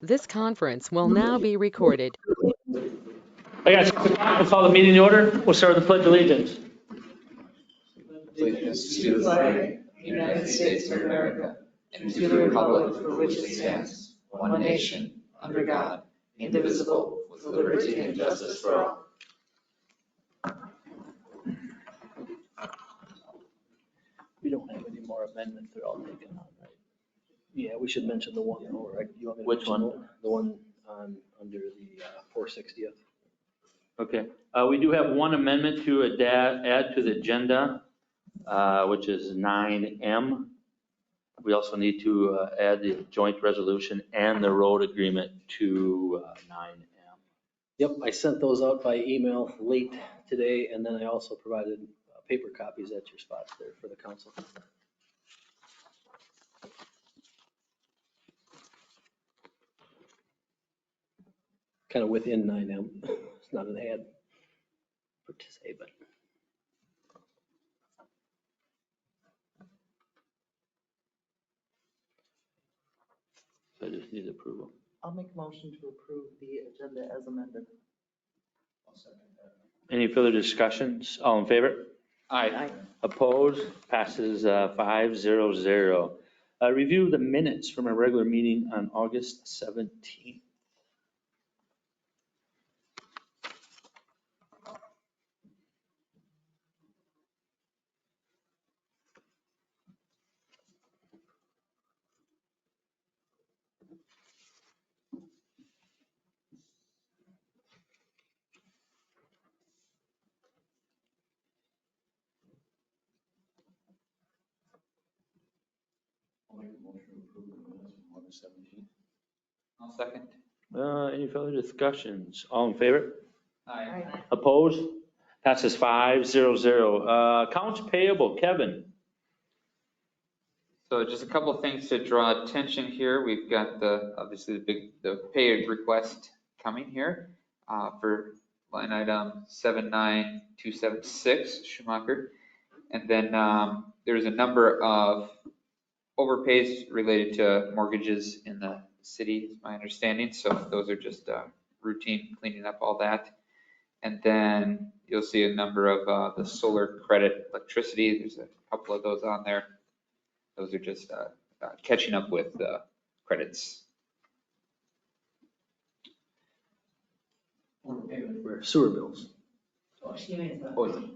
This conference will now be recorded. I got 6 o'clock. We'll call the meeting to order. We'll start with the pledge of allegiance. Allegiance to the flag, United States of America, and to the republic for which it stands, one nation, under God, indivisible, with liberty and justice for all. We don't have any more amendments. They're all taken on, right? Yeah, we should mention the one, right? You want me to Which mention one? The one on, under the 460th. Okay. We do have one amendment to add to the agenda, which is 9M. We also need to add the joint resolution and the road agreement to 9M. Yep, I sent those out by email late today, and then I also provided paper copies at your spots there for the council. Kind of within 9M. It's not an ad per se, but. So I just need approval. I'll make a motion to approve the agenda as amended. Any further discussions? All in favor? Aye. Opposed? Passes 5-0-0. Review the minutes from a regular meeting on August 17th. I'll second. Any further discussions? All in favor? Aye. Opposed? Passes 5-0-0. Accounts payable, Kevin. So just a couple of things to draw attention here. We've got obviously the pay request coming here for line item 79276 Schumacher. And then there's a number of overpays related to mortgages in the city, is my understanding. So those are just routine cleaning up all that. And then you'll see a number of the solar credit electricity. There's a couple of those on there. Those are just catching up with credits. Where sewer bills. She means the Oh,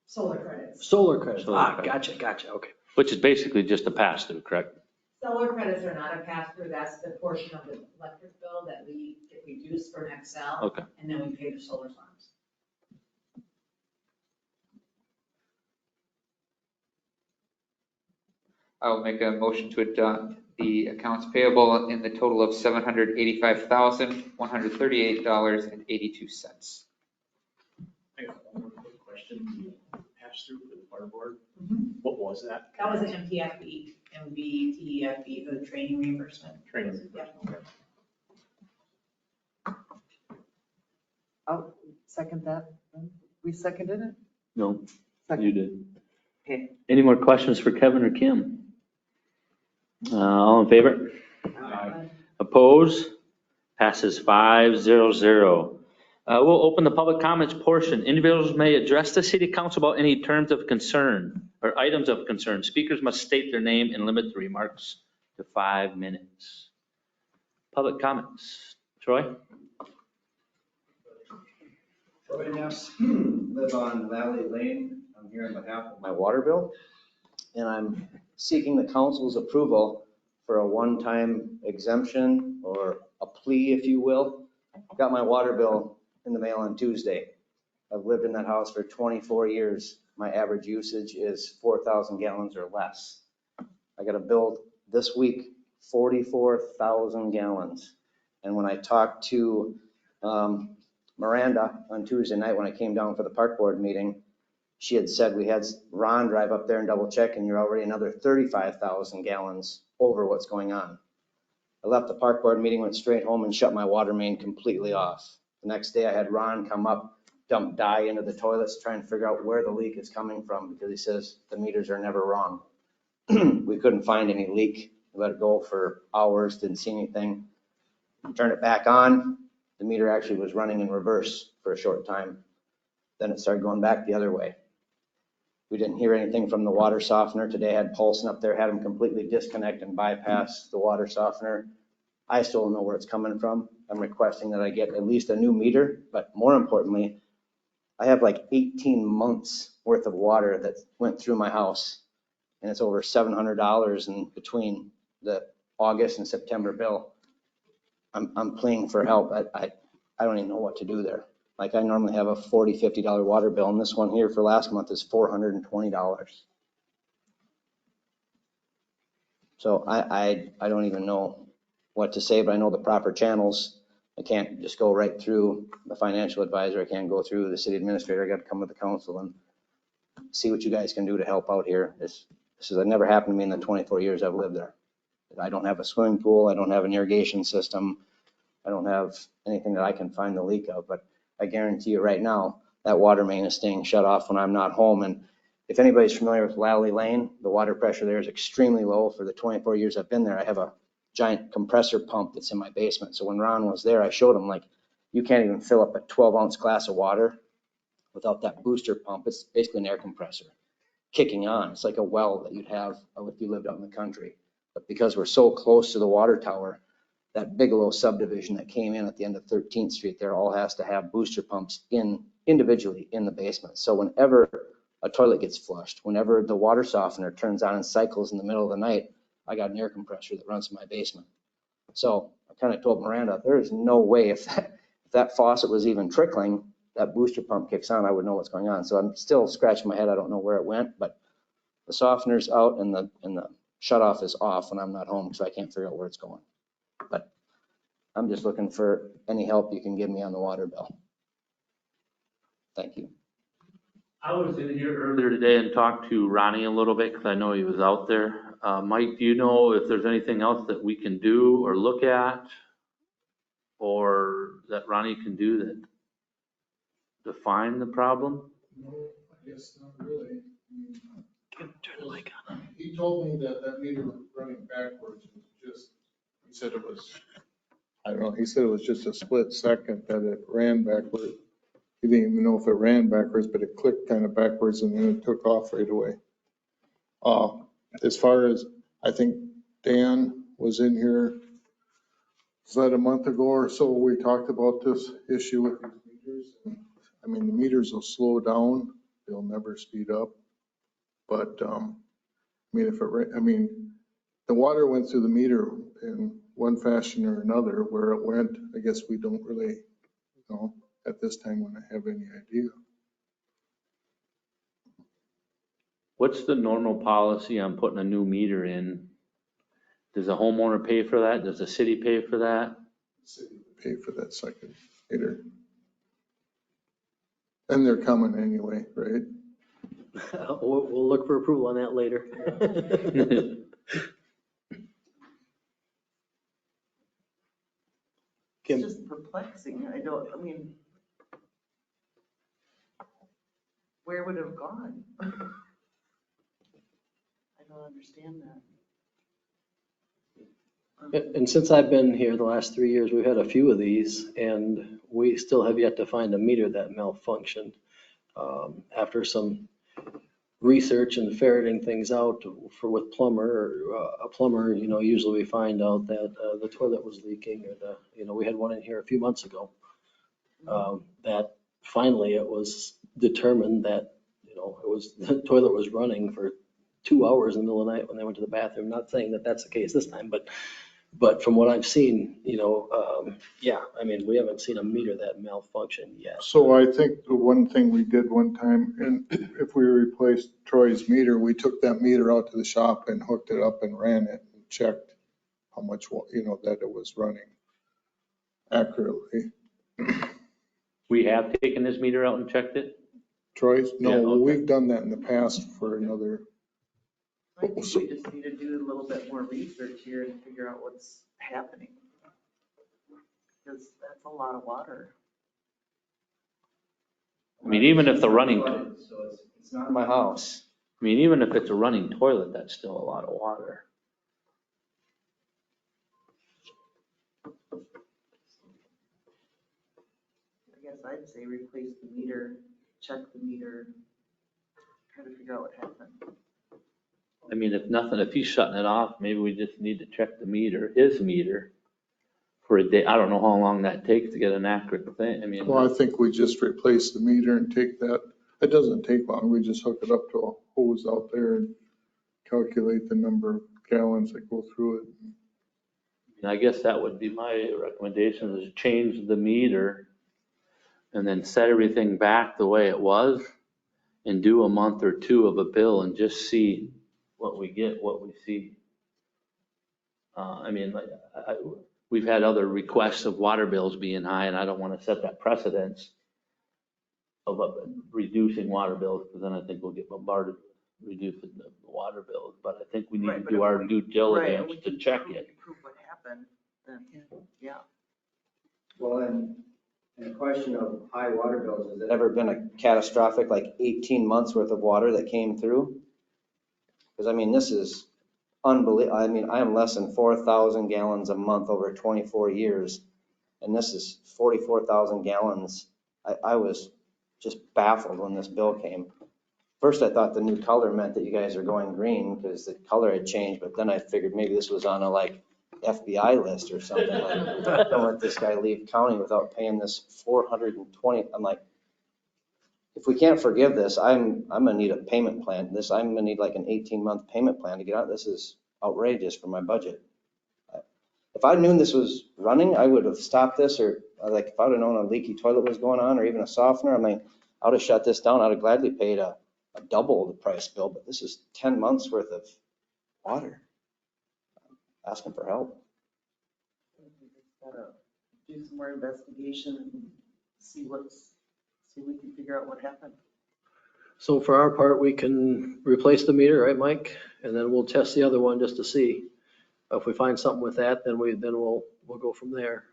solar credits. Solar credits. Solar credit. Gotcha. Okay. Which is basically just a pass-through, correct? Solar credits are not a pass-through, that's the portion of the electric bill that we get reduced from Excel. Okay. And then we pay the solar farms. I will make a motion to adopt the accounts payable in the total of $785,138.82. I got one more quick question. Pass through for the fire board. Mhm. What was that? That was an MTFE, MVTFE, the training reimbursement. Training. Yep. I'll second that. We seconded it? No, Second. you did. Okay. Any more questions for Kevin or Kim? All in favor? Opposed? Passes 5-0-0. We'll open the public comments portion. Individuals may address the city council about any terms of concern or items of concern. Speakers must state their name and limit the remarks to 5 minutes. Public comments. Troy? Troy Ness, live on Valley Lane. I'm here on behalf of my water bill, and I'm seeking the council's approval for a one-time exemption or a plea, if you will. Got my water bill in the mail on Tuesday. I've lived in that house for 24 years. My average usage is 4,000 gallons or less. I got a bill this week, 44,000 gallons. And when I talked to Miranda on Tuesday night when I came down for the park board meeting, she had said we had Ron drive up there and double check, and you're already another 35,000 gallons over what's going on. I left the park board meeting, went straight home and shut my water main completely off. The next day I had Ron come up, dump dye into the toilets, try and figure out where the leak is coming from because he says the meters are never wrong. We couldn't find any leak. We let it go for hours, didn't see anything. Turn it back on, the meter actually was running in reverse for a short time. Then it started going back the other way. We didn't hear anything from the water softener. Today I had Paulson up there, had him completely disconnect and bypass the water softener. I still don't know where it's coming from. I'm requesting that I get at least a new meter, but more importantly, I have like 18 months worth of water that went through my house, and it's over $700 in between the August and September bill. I'm pleading for help. I don't even know what to do there. Like I normally have a $40, $50 water bill, and this one here for last month is $420. So I don't even know what to say, but I know the proper channels. I can't just go right through the financial advisor. I can't go through the city administrator. I got to come with the council and see what you guys can do to help out here. This has never happened to me in the 24 years I've lived there. I don't have a swimming pool. I don't have an irrigation system. I don't have anything that I can find the leak of, but I guarantee you right now that water main is staying shut off when I'm not home. And if anybody's familiar with Lally Lane, the water pressure there is extremely low. For the 24 years I've been there, I have a giant compressor pump that's in my basement. So when Ron was there, I showed him, like, you can't even fill up a 12-ounce glass of water without that booster pump. It's basically an air compressor kicking on. It's like a well that you'd have if you lived out in the country. But because we're so close to the water tower, that Bigelow subdivision that came in at the end of 13th Street there all has to have booster pumps individually in the basement. So whenever a toilet gets flushed, whenever the water softener turns on and cycles in the middle of the night, I got an air compressor that runs in my basement. So I kind of told Miranda, there is no way if that faucet was even trickling, that booster pump kicks on, I would know what's going on. So I'm still scratching my head. I don't know where it went, but the softener's out and the shut off is off when I'm not home, so I can't figure out where it's going. But I'm just looking for any help you can give me on the water bill. Thank you. I was in here earlier today and talked to Ronnie a little bit because I know he was out there. Mike, do you know if there's anything else that we can do or look at or that Ronnie can do that define the problem? No, I guess not really. Turn the mic on. He told me that meter running backwards was just, he said it was, I don't know, he said it was just a split second that it ran backward. He didn't even know if it ran backwards, but it clicked kind of backwards and then it took off right away. As far as, I think Dan was in here, was that a month ago or so, we talked about this issue with these meters. I mean, the meters will slow down, they'll never speed up. But, I mean, the water went through the meter in one fashion or another. Where it went, I guess we don't really, at this time want to have any idea. What's the normal policy on putting a new meter in? Does the homeowner pay for that? Does the city pay for that? The city would pay for that second meter. And they're coming anyway, right? We'll look for approval on that later. It's just perplexing. I mean, where would it have gone? I don't understand that. And since I've been here the last 3 years, we've had a few of these, and we still have yet to find a meter that malfunctioned. After some research and ferreting things out with a plumber, usually we find out that the toilet was leaking, or we had one in here a few months ago. That finally it was determined that, the toilet was running for 2 hours in the middle of the night when they went to the bathroom. Not saying that that's the case this time, but from what I've seen, we haven't seen a meter that malfunctioned yet. So I think the one thing we did one time, and if we replaced Troy's meter, we took that meter out to the shop and hooked it up and ran it and checked how much, that it was running accurately. We have taken this meter out and checked it? Troy's? No, Yeah, okay. We've done that in the past for another. I think we just need to do a little bit more research here and figure out what's happening. Because that's a lot of water. I mean, even if the running, So it's not in my house. even if it's a running toilet, that's still a lot of water. guess I'd say replace the meter, check the meter, try to figure out what happened. I mean, if nothing, if he's shutting it off, maybe we just need to check the meter, his meter, for a day. I don't know how long that takes to get an accurate thing. I mean, Well, I think we just replace the meter and take that, it doesn't take long, we just hook it up to a hose out there and calculate the number of gallons that go through it. I guess that would be my recommendation, is change the meter and then set everything back the way it was and do a month or two of a bill and just see what we get, what we see. I mean, like, we've had other requests of water bills being high, and I don't want to set that precedence of reducing water bills, because then I think we'll get bombarded with reducing the water bills. But I think we need Right, to but do if our we- due Right, diligence and we to can check prove- it. Prove what happened, then, yeah. Well, and the question of high water bills, has it ever been a catastrophic, like 18 months worth of water that came through? Because I mean, this is unbelievable. I mean, I am less than 4,000 gallons a month over 24 years. And this is 44,000 gallons. I was just baffled when this bill came. First, I thought the new color meant that you guys are going green because the color had changed, but then I figured maybe this was on a like FBI list or something. Like, don't let this guy leave county without paying this 420. I'm like, if we can't forgive this, I'm gonna need a payment plan. I'm gonna need like an 18-month payment plan to get out. This is outrageous for my budget. If I'd known this was running, I would have stopped this, or like if I'd have known a leaky toilet was going on or even a softener, I mean, I would have shut this down. I'd have gladly paid a double the price bill, but this is 10 months worth of water. Asking for help. We just gotta do some more investigation and see if we can figure out what happened. So for our part, we can replace the meter, right, Mike? And then we'll test the other one just to see. If we find something with that, then we'll go from there.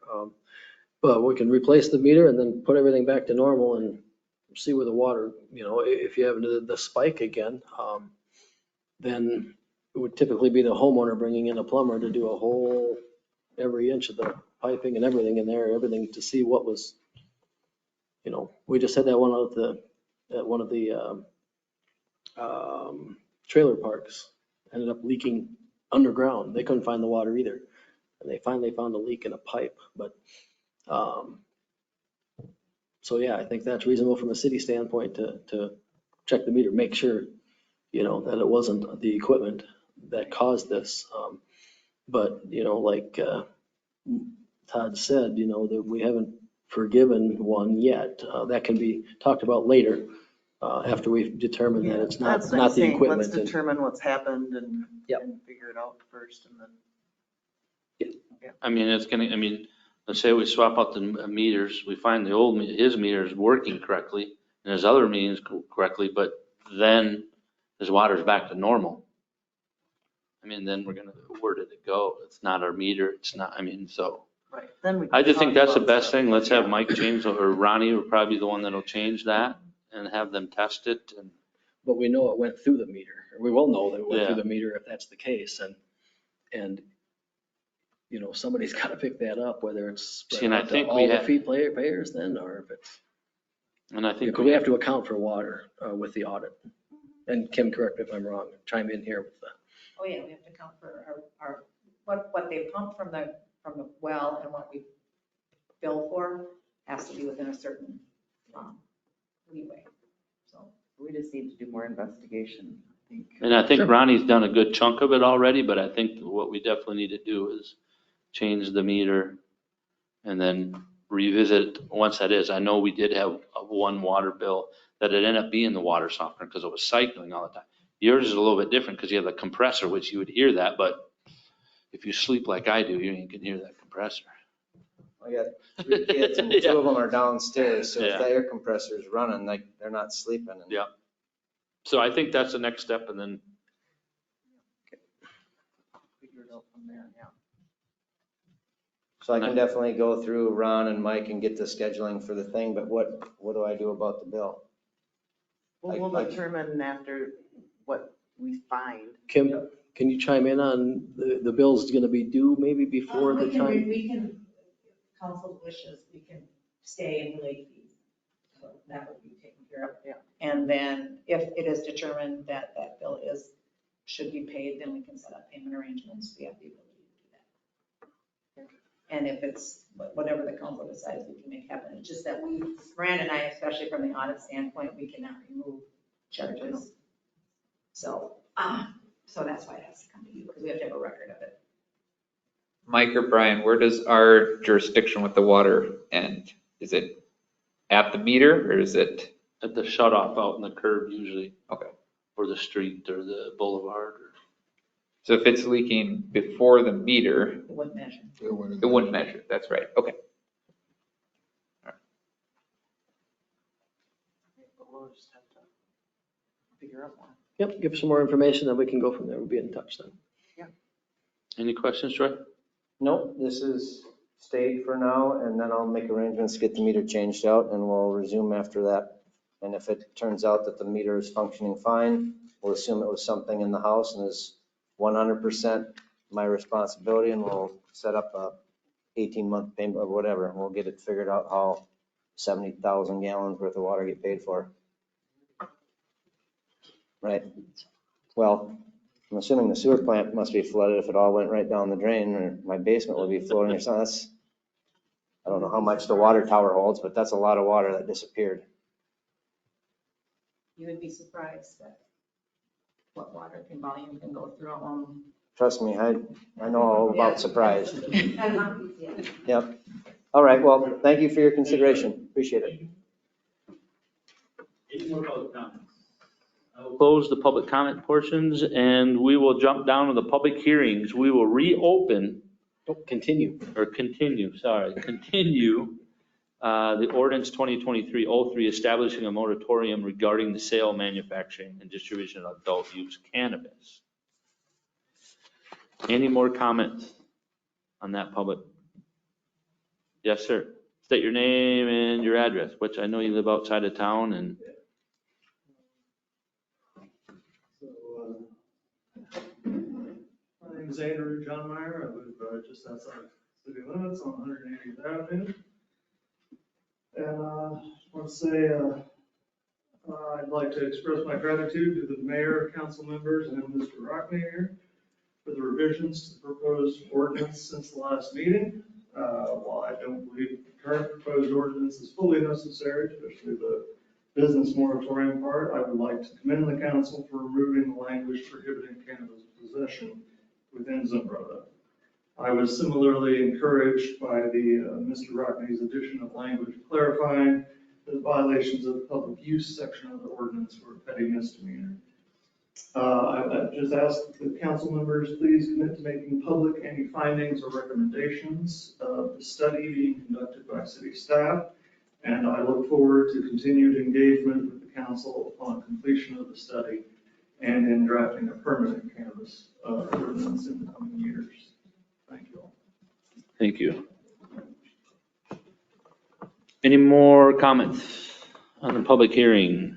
But we can replace the meter and then put everything back to normal and see where the water, if you have the spike again, then it would typically be the homeowner bringing in a plumber to do a whole, every inch of the piping and everything in there, everything to see what was, we just had that one at one of the trailer parks, ended up leaking underground. They couldn't find the water either. And they finally found a leak in a pipe. But, so yeah, I think that's reasonable from a city standpoint to check the meter, make sure, that it wasn't the equipment that caused this. But, like Todd said, that we haven't forgiven one yet. That can be talked about later after we've determined that it's That's what I'm not the saying. equipment. Let's determine what's happened and Yep. figure it out first and then. I mean, let's say we swap out the meters, we find his meter is working correctly and his other meters correctly, but then his water's back to normal. I mean, then where did it go? It's not our meter. It's not, so. Right, then we. I just think that's the talk best about thing. Let's stuff. have Mike change, or Ronnie will probably be the one that'll change that and have them test it. And But we know it went through the meter. We will know that it went through Yeah. the meter if that's the case. And somebody's got to pick that up, whether it's spread See, and I out to think we all the have- fee payers then, or if it's, I think because we have to account for water with the audit. And Kim, correct me if I'm wrong, chime in here with the. Oh, yeah, we have to account for what they pump from the well and what we bill for has to be within a certain leeway, so. We just need to do more investigation, I think. And I think Ronnie's done a good chunk of it already, but I think what we definitely need to do is change the meter and then revisit once that is. I know we did have one water bill that it ended up being the water softener because it was cycling all the time. Yours is a little bit different because you have the compressor, which you would hear that, but if you sleep like I do, you ain't gonna hear that compressor. I got 3 kids and 2 Yeah. of them are downstairs, so Yeah. if the air compressor is running, like they're not sleeping. And Yeah. So I think that's the next step, and then Figure it out from there, yeah. So I can definitely go through Ron and Mike and get the scheduling for the thing, but what do I do about the bill? Well, we'll determine after what we find. Kim, can you chime in on the bill's going to be due maybe before the time? We can, council wishes, we can stay in late fees. So that would be taken care of. Yeah. And then if it is determined that that bill should be paid, then we can set up payment arrangements. We have the ability to do that. And if it's whatever the council decides, we can make happen. It's just that Miranda and I, especially from the audit standpoint, we cannot remove charges. So that's why it has to come to you, because we have to have a record of it. Mike or Brian, where does our jurisdiction with the water end? Is it at the meter or is it? At the shut off out in the curb usually. Okay. Or the street or the boulevard. So if it's leaking before the meter, It wouldn't measure. it wouldn't measure. That's right. Okay. But we'll just have to figure out more. Yep, give some more information, then we can go from there. We'll be in touch then. Any questions, Troy? Nope, this is stayed for now, and then I'll make arrangements to get the meter changed out, and we'll resume after that. And if it turns out that the meter is functioning fine, we'll assume it was something in the house and is 100% my responsibility, and we'll set up a 18-month payment or whatever, and we'll get it figured out how 70,000 gallons worth of water get paid for. Right. Well, I'm assuming the sewer plant must be flooded if it all went right down the drain, or my basement will be floating or something. That's, I don't know how much the water tower holds, but that's a lot of water that disappeared. You would be surprised at what water volume can go through a home. Trust me, I know all about surprise. Yeah. Yep. All right, well, thank you for your consideration. Appreciate it. Any more public comments? I will close the public comment portions and we will jump down to the public hearings. We will reopen Continue. or continue the ordinance 2023-03 establishing a moratorium regarding the sale, manufacturing, and distribution of adult use cannabis. Any more comments on that public? Yes, sir. State your name and your address, which I know you live outside of town and. My name is Andrew John Meyer. I live just outside city limits on 180th Avenue. And I want to say I'd like to express my gratitude to the mayor, council members, and Mr. Rockney here for the revisions to the proposed ordinance since the last meeting. While I don't believe the current proposed ordinance is fully necessary, especially the business moratorium part, I would like to commend the council for removing the language prohibiting cannabis possession within Zumbrota. I was similarly encouraged by Mr. Rockney's addition of language clarifying the violations of the public use section of the ordinance for a petty misdemeanor. I just ask the council members, please commit to making public any findings or recommendations of the study being conducted by city staff. And I look forward to continued engagement with the council upon completion of the study and in drafting a permanent cannabis ordinance in the coming years. Thank you all. Thank you. Any more comments on the public hearing?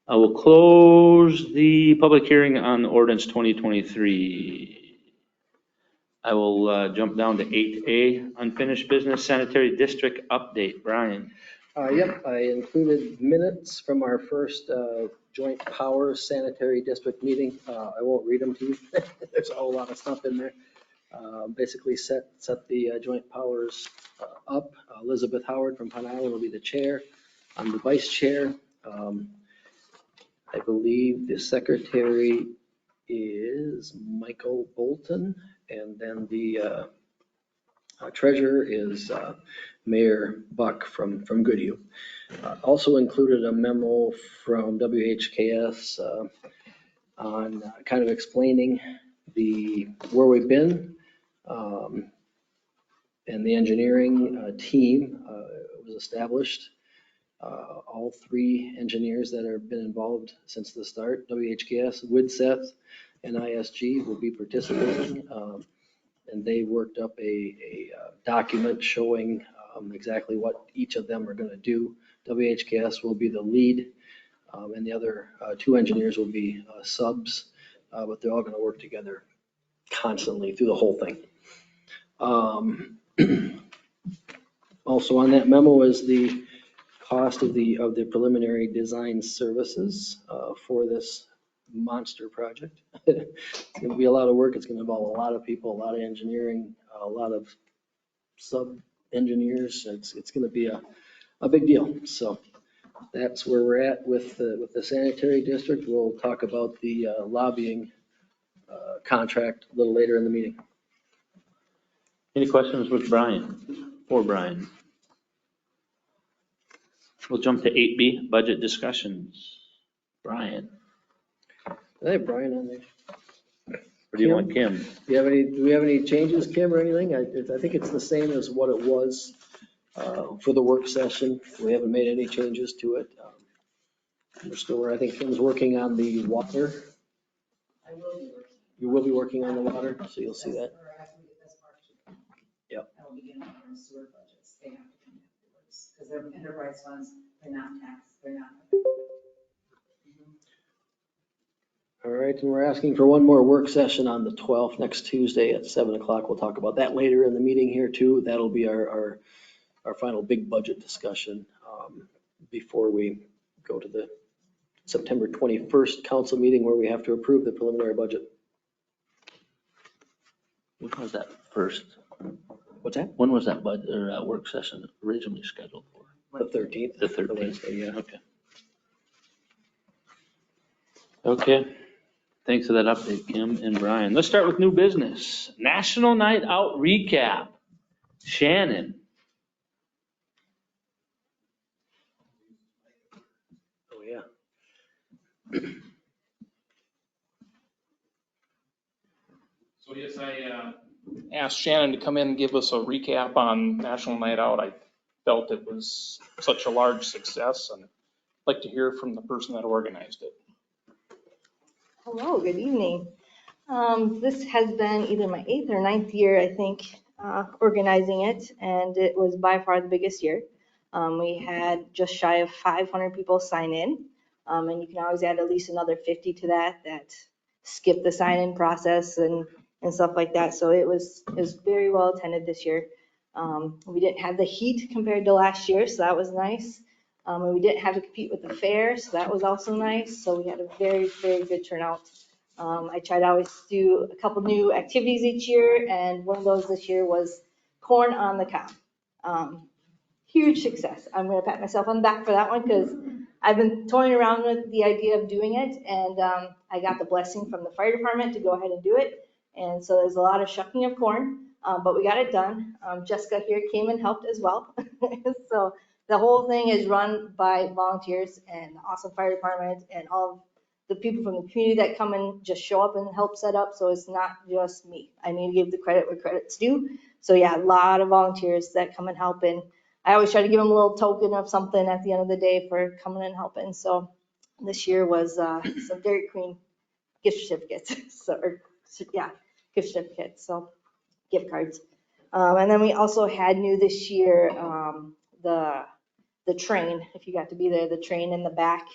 I will close the public hearing on ordinance 2023. I will jump down to 8A, unfinished business sanitary district update. Brian. Yep, I included minutes from our first joint powers sanitary district meeting. I won't read them to you. There's a whole lot of stuff in there. Basically set the joint powers up. Elizabeth Howard from Pine Island will be the chair. I'm the vice chair. I believe the secretary is Michael Bolton, and then the treasurer is Mayor Buck from Goodhue. Also included a memo from WHKS on kind of explaining where we've been, and the engineering team was established. All three engineers that have been involved since the start, WHKS, Widseth, and ISG will be participating. And they worked up a document showing exactly what each of them are going to do. WHKS will be the lead, and the other two engineers will be subs, but they're all going to work together constantly through the whole thing. Also on that memo is the cost of the preliminary design services for this monster project. It's going to be a lot of work. It's going to involve a lot of people, a lot of engineering, a lot of sub-engineers. It's going to be a big deal. So that's where we're at with the sanitary district. We'll talk about the lobbying contract a little later in the meeting. Any questions with Brian? For Brian? We'll jump to 8B, budget discussions. Brian, Hey, Brian, on there. or do you want Kim? Do we have any changes, Kim, or anything? I think it's the same as what it was for the work session. We haven't made any changes to it. We're still, I think Kim's working on the water. I will be working. You will be working on the water, so you'll see that. Or after we get this part. Yep. I will be getting on sewer budgets. They have to come afterwards because they're enterprise funds. They're not taxed. They're not. All right, and we're asking for one more work session on the 12th, next Tuesday at 7 o'clock. We'll talk about that later in the meeting here too. That'll be our final big budget discussion before we go to the September 21st council meeting where we have to approve the preliminary budget. When was that first? What's that? When was that budget or work session originally scheduled for? The 13th. The 13th. Wednesday, yeah. Okay. Okay. Thanks for that update, Kim and Brian. Let's start with new business. National Night Out recap. Shannon. Oh, yeah. So yes, I asked Shannon to come in and give us a recap on National Night Out. I felt it was such a large success, and I'd like to hear from the person that organized it. Hello, good evening. This has been either my 8th or 9th year, I think, organizing it, and it was by far the biggest year. We had just shy of 500 people sign in, and you can always add at least another 50 to that skip the sign-in process and stuff like that. So it was very well attended this year. We didn't have the heat compared to last year, so that was nice. And we didn't have to compete with the fair, so that was also nice. So we had a very, very good turnout. I try to always do a couple new activities each year, and one of those this year was corn on the cob. Huge success. I'm going to pat myself on the back for that one because I've been toying around with the idea of doing it, and I got the blessing from the fire department to go ahead and do it. And so there's a lot of shucking of corn, but we got it done. Jessica here came and helped as well. So the whole thing is run by volunteers and the awesome fire department and all of the people from the community that come and just show up and help set up. So it's not just me. I need to give the credit where credit's due. So yeah, a lot of volunteers that come and help. And I always try to give them a little token of something at the end of the day for coming and helping. So this year was some Dairy Queen gift certificates. Gift certificates. So gift cards. And then we also had new this year, the train, if you got to be there, the train in the back,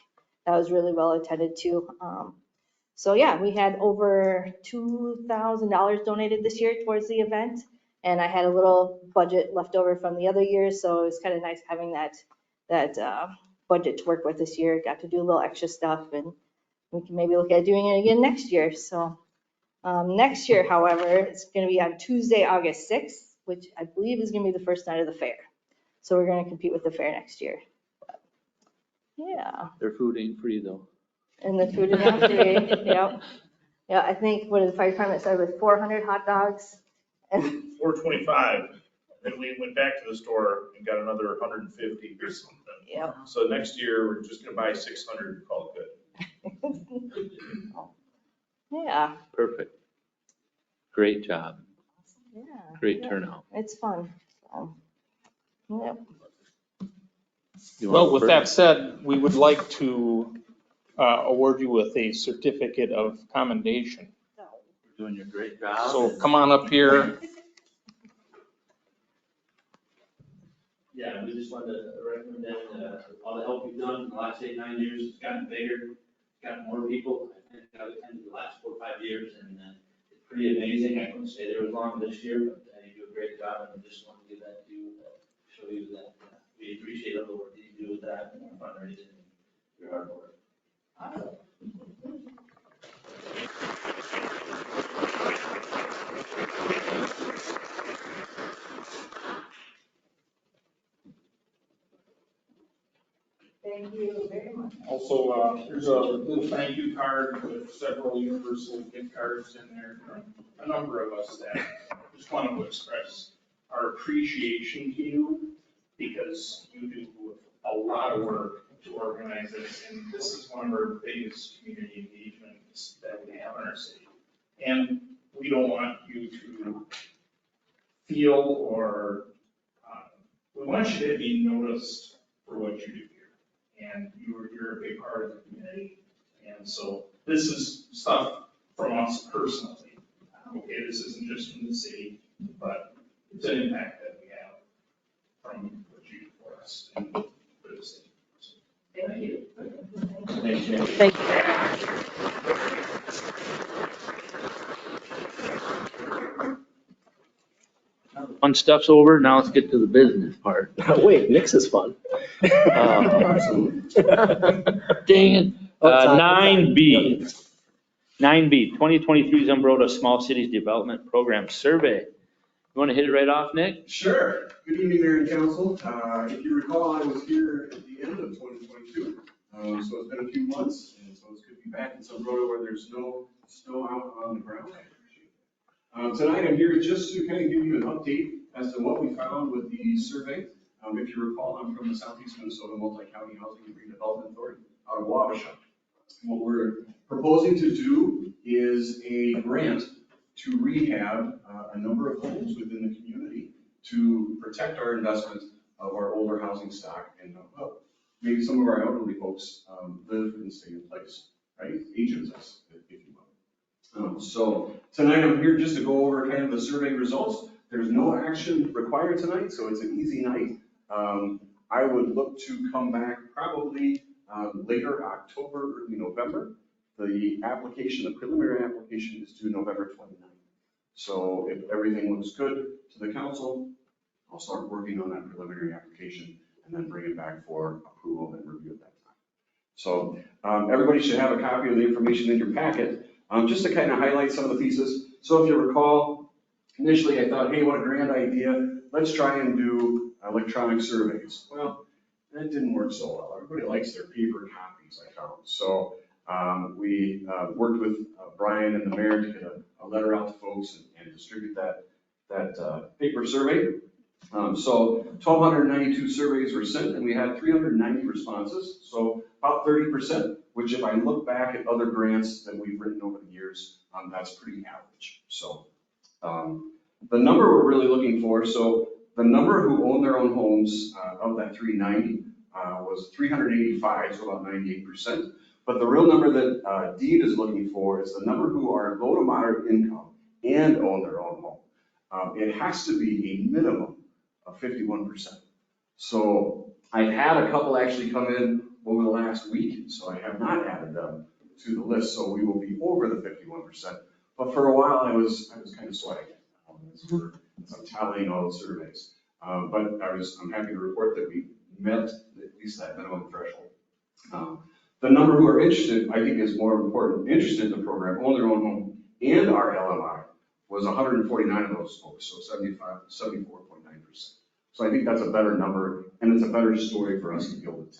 that was really well attended too. So yeah, we had over $2,000 donated this year towards the event. And I had a little budget left over from the other years. So it was kind of nice having that budget to work with this year. Got to do a little extra stuff, and we can maybe look at doing it again next year. So next year, however, it's going to be on Tuesday, August 6th, which I believe is going to be the first night of the fair. So we're going to compete with the fair next year. But, yeah. Their food ain't free though. And the food is not free. Yep. Yeah, I think what did the fire department said with 400 hot dogs? 425. Then we went back to the store and got another 150 or something. Yeah. So next year, we're just gonna buy 600 and call it good. Yeah. Perfect. Great job. Yeah. Great turnout. It's fun. So, yep. Well, with that said, we would like to award you with a certificate of commendation. You're doing your great job. So come on up here. Yeah, we just wanted to recommend all the help you've done in the last 8-9 years. It's gotten bigger, it's gotten more people. I think I've attended the last 4 or 5 years, and it's pretty amazing. I couldn't stay there as long this year, but you do a great job, and I just wanted to give that to you, show you that we appreciate all the work that you do with that fundraising, your hard work. Thank you very much. Also, there's a little thank you card with several universal gift cards in there from a number of us that just want to express our appreciation to you because you do a lot of work to organize this, and this is one of our biggest community engagements that we have in our city. And we don't want you to feel or, we want you to be noticed for what you do here. And you're a big part of the community. And so this is stuff from us personally. Okay, this isn't just from the city, but it's an impact that we have from what you do for us and for the city. So, Thank you. thank you. Thank you. Fun stuff's over, now let's get to the business part. Wait, Nick's is fun. Dang it. 9B. 9B, 2023 Zumbrota Small Cities Development Program Survey. You want to hit it right off, Nick? Sure. Good evening, Mayor and Council. If you recall, I was here at the end of 2022. So it's been a few months, and so it's good to be back in Zumbrota where there's no snow out on the ground. I appreciate it. Tonight I'm here just to kind of give you an update as to what we found with the survey. If you recall, I'm from the Southeast Minnesota Multi-County Housing and Redevelopment Authority out of Wabasha. What we're proposing to do is a grant to rehab a number of homes within the community to protect our investment of our older housing stock and maybe some of our elderly folks live and stay in place, right? Agents, if you will. So tonight I'm here just to go over kind of the survey results. There's no action required tonight, so it's an easy night. I would look to come back probably later October, early November. The application, the preliminary application is due November 29th. So if everything looks good to the council, I'll start working on that preliminary application and then bring it back for approval and review at that time. So everybody should have a copy of the information in your packet, just to kind of highlight some of the pieces. So if you recall, initially I thought, hey, what a grand idea. Let's try and do electronic surveys. Well, that didn't work so well. Everybody likes their paper copies, I found. So we worked with Brian and the mayor to get a letter out to folks and distribute that paper survey. So 1,292 surveys were sent, and we had 390 responses, so about 30%, which if I look back at other grants that we've written over the years, that's pretty average. So the number we're really looking for, so the number who own their own homes of that 390 was 385, so about 98%. But the real number that DEED is looking for is the number who are low to moderate income and own their own home. It has to be a minimum of 51%. So I've had a couple actually come in over the last week, so I have not added them to the list, so we will be over the 51%. But for a while I was kind of sweating as I'm tallying all the surveys. But I'm happy to report that we met at least that minimum threshold. The number who are interested, I think is more important, interested in the program, own their own home, and our LMI was 149 of those folks, so 74.9%. So I think that's a better number, and it's a better story for us to be able to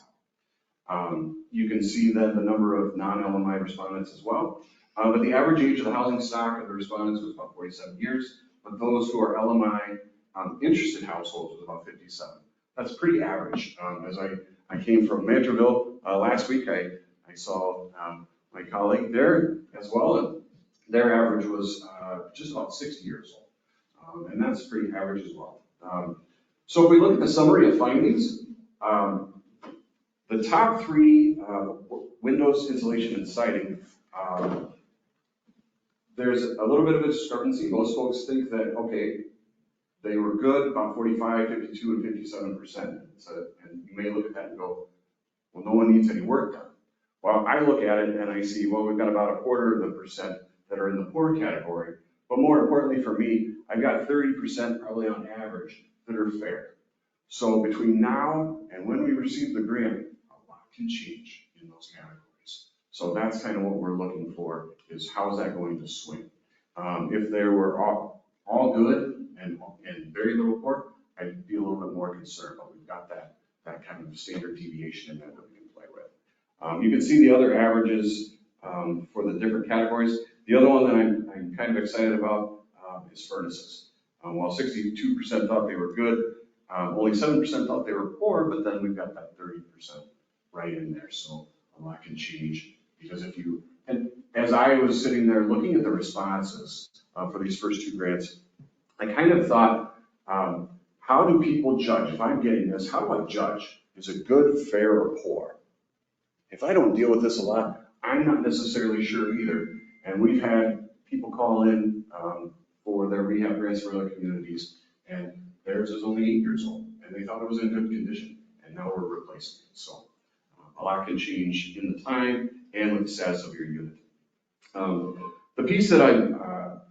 tell. You can see then the number of non-LMI respondents as well. But the average age of the housing stock of the respondents was about 47 years, but those who are LMI interested households was about 57. That's pretty average. As I came from Mantorville last week, I saw my colleague there as well, and their average was just about 60 years old. And that's pretty average as well. So if we look at the summary of findings, the top three, windows, insulation, and siding, there's a little bit of a discrepancy. Most folks think that, okay, they were good, about 45, 52, and 57%. So, and you may look at that and go, well, no one needs any work done. Well, I look at it and I see, well, we've got about 1/4% that are in the poor category. But more importantly for me, I've got 30% probably on average that are fair. So between now and when we receive the grant, a lot can change in those categories. So that's kind of what we're looking for, is how is that going to swing? If they were all good and very little poor, I'd be a little bit more concerned, but we've got that kind of standard deviation in there that we can play with. You can see the other averages for the different categories. The other one that I'm kind of excited about is furnaces. While 62% thought they were good, only 7% thought they were poor, but then we've got that 30% right in there. So a lot can change, because and as I was sitting there looking at the responses for these first two grants, I kind of thought, how do people judge? If I'm getting this, how do I judge? Is it good, fair, or poor? If I don't deal with this a lot, I'm not necessarily sure either. And we've had people call in for their rehab grants for other communities, and theirs is only 8 years old, and they thought it was in good condition, and now we're replacing it. So a lot can change in the time and with the status of your unit. The piece that I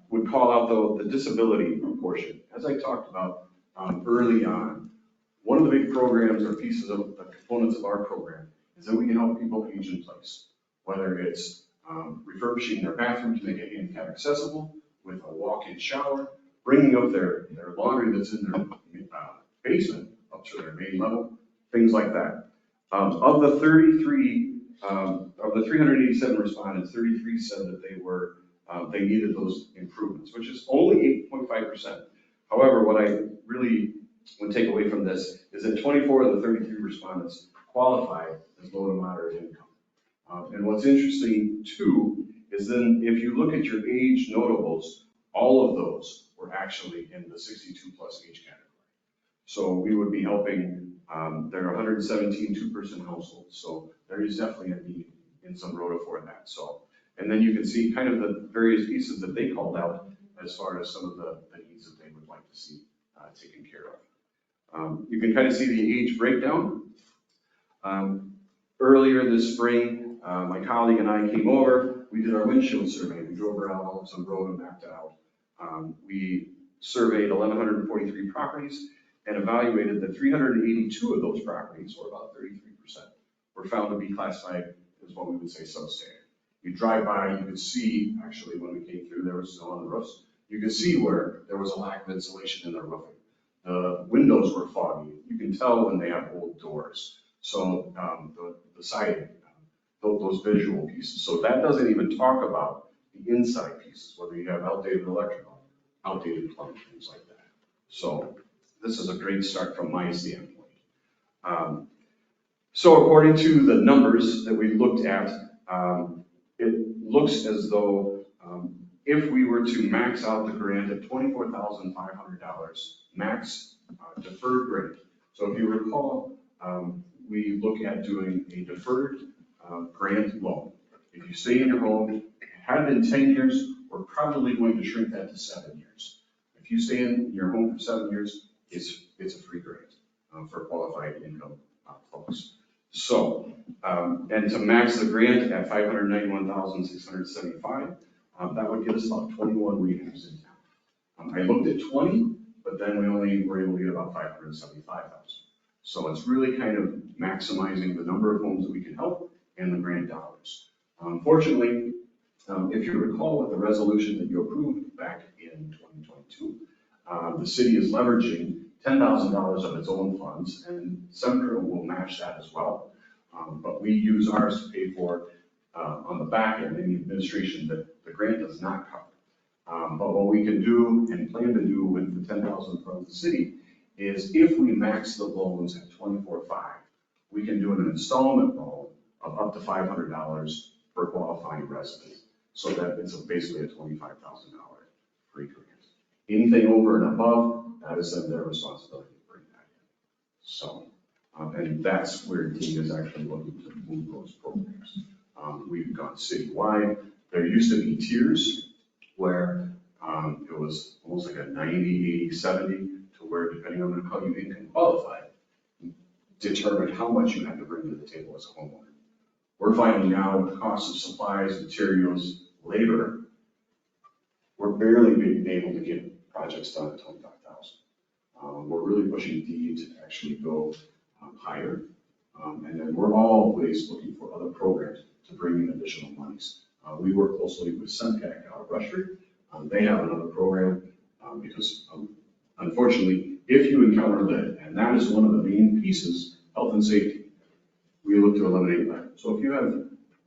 would call out, though, the disability portion, as I talked about early on, one of the big programs or pieces of the components of our program is that we can help people age in place, whether it's refurbishing their bathroom to make it handicap accessible with a walk-in shower, bringing up their laundry that's in their basement up to their main level, things like that. Of the 387 respondents, 33 said that they needed those improvements, which is only 8.5%. However, what I really would take away from this is that 24 of the 33 respondents qualify as low to moderate income. And what's interesting too is then if you look at your age notables, all of those were actually in the 62 plus age category. So we would be helping, there are 117 two-person households. So there is definitely a need in some Rhoda for that. So, and then you can see kind of the various pieces that they called out as far as some of the needs that they would like to see taken care of. You can kind of see the age breakdown. Earlier this spring, my colleague and I came over, we did our windshield survey. We drove around Ellison Road and mapped it out. We surveyed 1,143 properties and evaluated that 382 of those properties, or about 33%, were found to be classified as what we would say substandard. You drive by, you could see, actually when we came through, there was snow on the roofs. You could see where there was a lack of insulation in their roofing. The windows were foggy. You can tell when they have old doors. So the siding, those visual pieces. So that doesn't even talk about the inside pieces, whether you have outdated electrical, outdated plumbing, things like that. So this is a great start from my standpoint. So according to the numbers that we looked at, it looks as though if we were to max out the grant at $24,500 max deferred grant. So if you recall, we look at doing a deferred grant loan. If you stay in your home, had it been 10 years, we're probably going to shrink that to 7 years. If you stay in your home for 7 years, it's a free grant for qualified income folks. So, and to max the grant at $591,675, that would get us about 21 rehabs in town. I looked at 20, but then we only were able to get about 575,000. So it's really kind of maximizing the number of homes that we can help and the grant dollars. Unfortunately, if you recall with the resolution that you approved back in 2022, the city is leveraging $10,000 of its own funds, and Senator will match that as well. But we use ours to pay for on the back end any administration that the grant does not cover. But what we can do and plan to do with the $10,000 from the city is if we max the loans at $24,500, we can do an installment loan of up to $500 per qualifying resident. So that it's basically a $25,000 free grant. Anything over and above, that is then their responsibility to bring that in. So, and that's where Dean is actually looking to move those programs. We've gone citywide. There used to be tiers where it was almost like a 90, 80, 70 to where, depending on how you income qualify, determined how much you had to bring to the table as a homeowner. We're finding now with the cost of supplies, materials, labor, we're barely being able to get projects done at $25,000. We're really pushing D ability to actually go higher. And then we're always looking for other programs to bring in additional monies. We work closely with Sunpac out of Rushford. They have another program because unfortunately, if you encounter lead, and that is one of the main pieces, health and safety, we look to eliminate lead. So if you have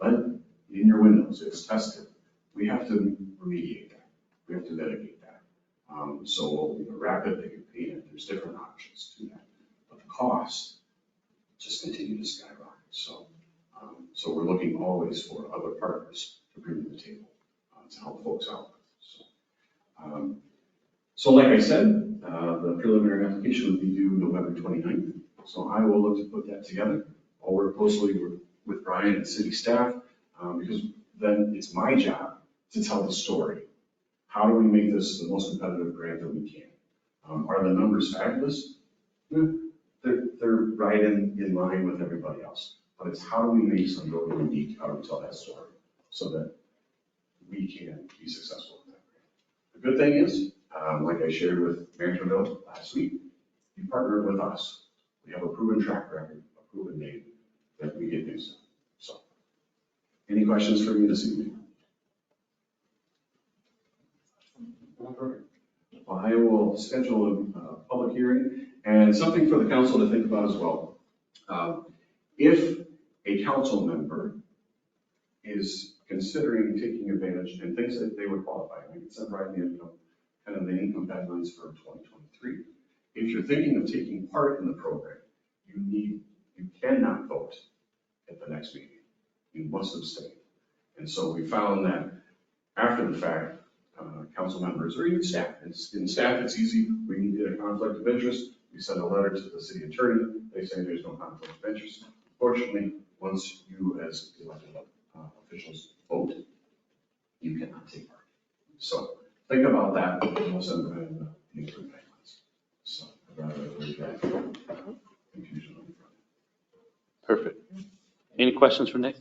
lead in your windows, it's tested, we have to remediate that. We have to mitigate that. So we can wrap it, they can paint it, there's different options to that. But the cost just continue to skyrocket. So we're looking always for other partners to bring to the table to help folks out. So like I said, the preliminary application will be due November 29th. So I will look to put that together. I'll work closely with Brian and city staff because then it's my job to tell the story. How do we make this the most competitive grant that we can? Are the numbers fabulous? They're right in line with everybody else. But it's how do we make some really unique, how do we tell that story so that we can be successful with that grant. The good thing is, like I shared with Maryville last week, you partnered with us. We have a proven track record, a proven name that we get things done. So, any questions for me this evening? Well, I will schedule a public hearing and something for the council to think about as well. If a council member is considering taking advantage and thinks that they would qualify, I can send right in, kind of the income guidelines for 2023. If you're thinking of taking part in the program, you cannot vote at the next meeting. You must abstain. And so we found that after the fact, council members or even staff, in staff it's easy, we can get a conflict of interest, we send a letter to the city attorney, they say there's no conflict of interest. Fortunately, once you as elected officials vote, you cannot take part. So think about that, and we'll send them the income guidelines. So I'd rather avoid that confusion on the front. Perfect. Any questions for Nick?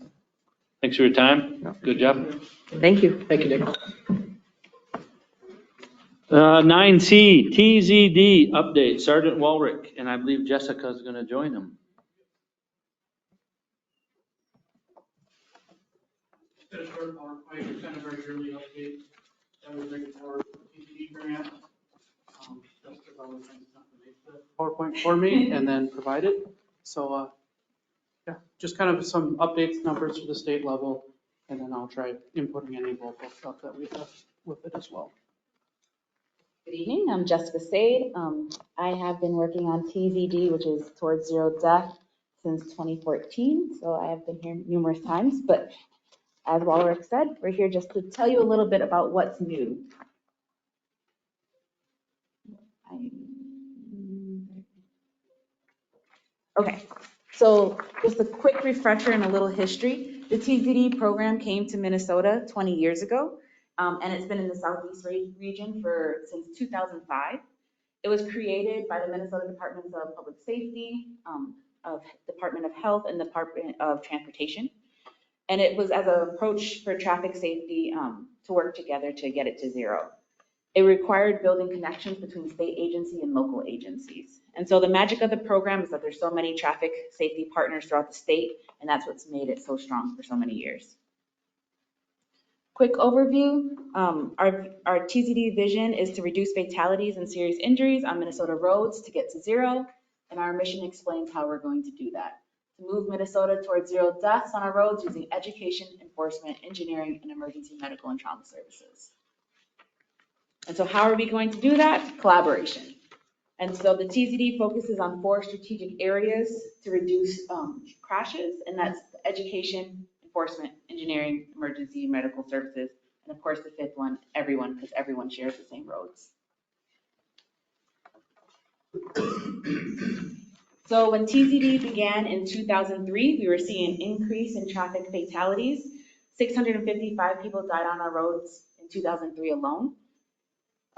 Thanks for your time. Good job. Thank you. Thank you, Nick. 9C, TZD update, Sergeant Walrick, and I believe Jessica's going to join him. Got a short PowerPoint, kind of our yearly update that we're looking for TCD grant. Just as always, thanks to make the PowerPoint for me and then provide it. So, yeah, just kind of some updates, numbers for the state level, and then I'll try inputting any local stuff that we have with it as well. Good evening, I'm Jessica Sade. I have been working on TZD, which is Towards Zero Death, since 2014. So I have been here numerous times, but as Walrick said, we're here just to tell you a little bit about what's new. Okay, so just a quick refresher and a little history. The TZD program came to Minnesota 20 years ago. And it's been in the Southeast region since 2005. It was created by the Minnesota Departments of Public Safety, of Department of Health, and Department of Transportation. And it was as an approach for traffic safety to work together to get it to zero. It required building connections between state agency and local agencies. And so the magic of the program is that there's so many traffic safety partners throughout the state, and that's what's made it so strong for so many years. Quick overview, our TZD vision is to reduce fatalities and serious injuries on Minnesota roads to get to zero, and our mission explains how we're going to do that. To move Minnesota towards zero deaths on our roads using education, enforcement, engineering, and emergency medical and trauma services. And so how are we going to do that? Collaboration. And so the TZD focuses on 4 strategic areas to reduce crashes, and that's education, enforcement, engineering, emergency, medical services, and of course the 5th one, everyone, because everyone shares the same roads. So when TZD began in 2003, we were seeing an increase in traffic fatalities. 655 people died on our roads in 2003 alone.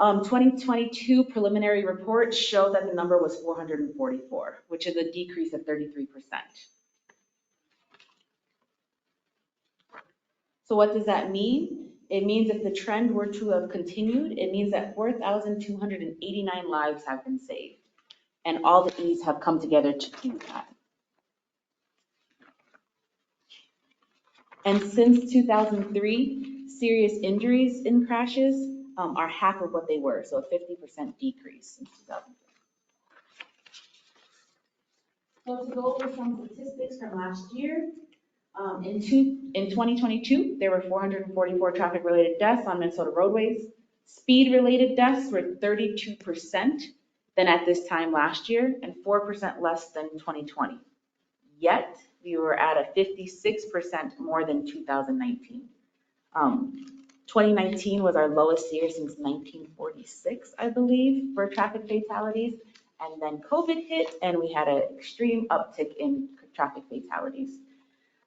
2022 preliminary reports show that the number was 444, which is a decrease of 33%. So what does that mean? It means if the trend were to have continued, it means that 4,289 lives have been saved. And all the E's have come together to do that. And since 2003, serious injuries in crashes are half of what they were, so a 50% decrease since 2003. So to go over some statistics from last year, in 2022, there were 444 traffic-related deaths on Minnesota roadways. Speed-related deaths were 32% than at this time last year and 4% less than 2020. Yet, we were at a 56% more than 2019. 2019 was our lowest year since 1946, I believe, for traffic fatalities. And then COVID hit and we had an extreme uptick in traffic fatalities.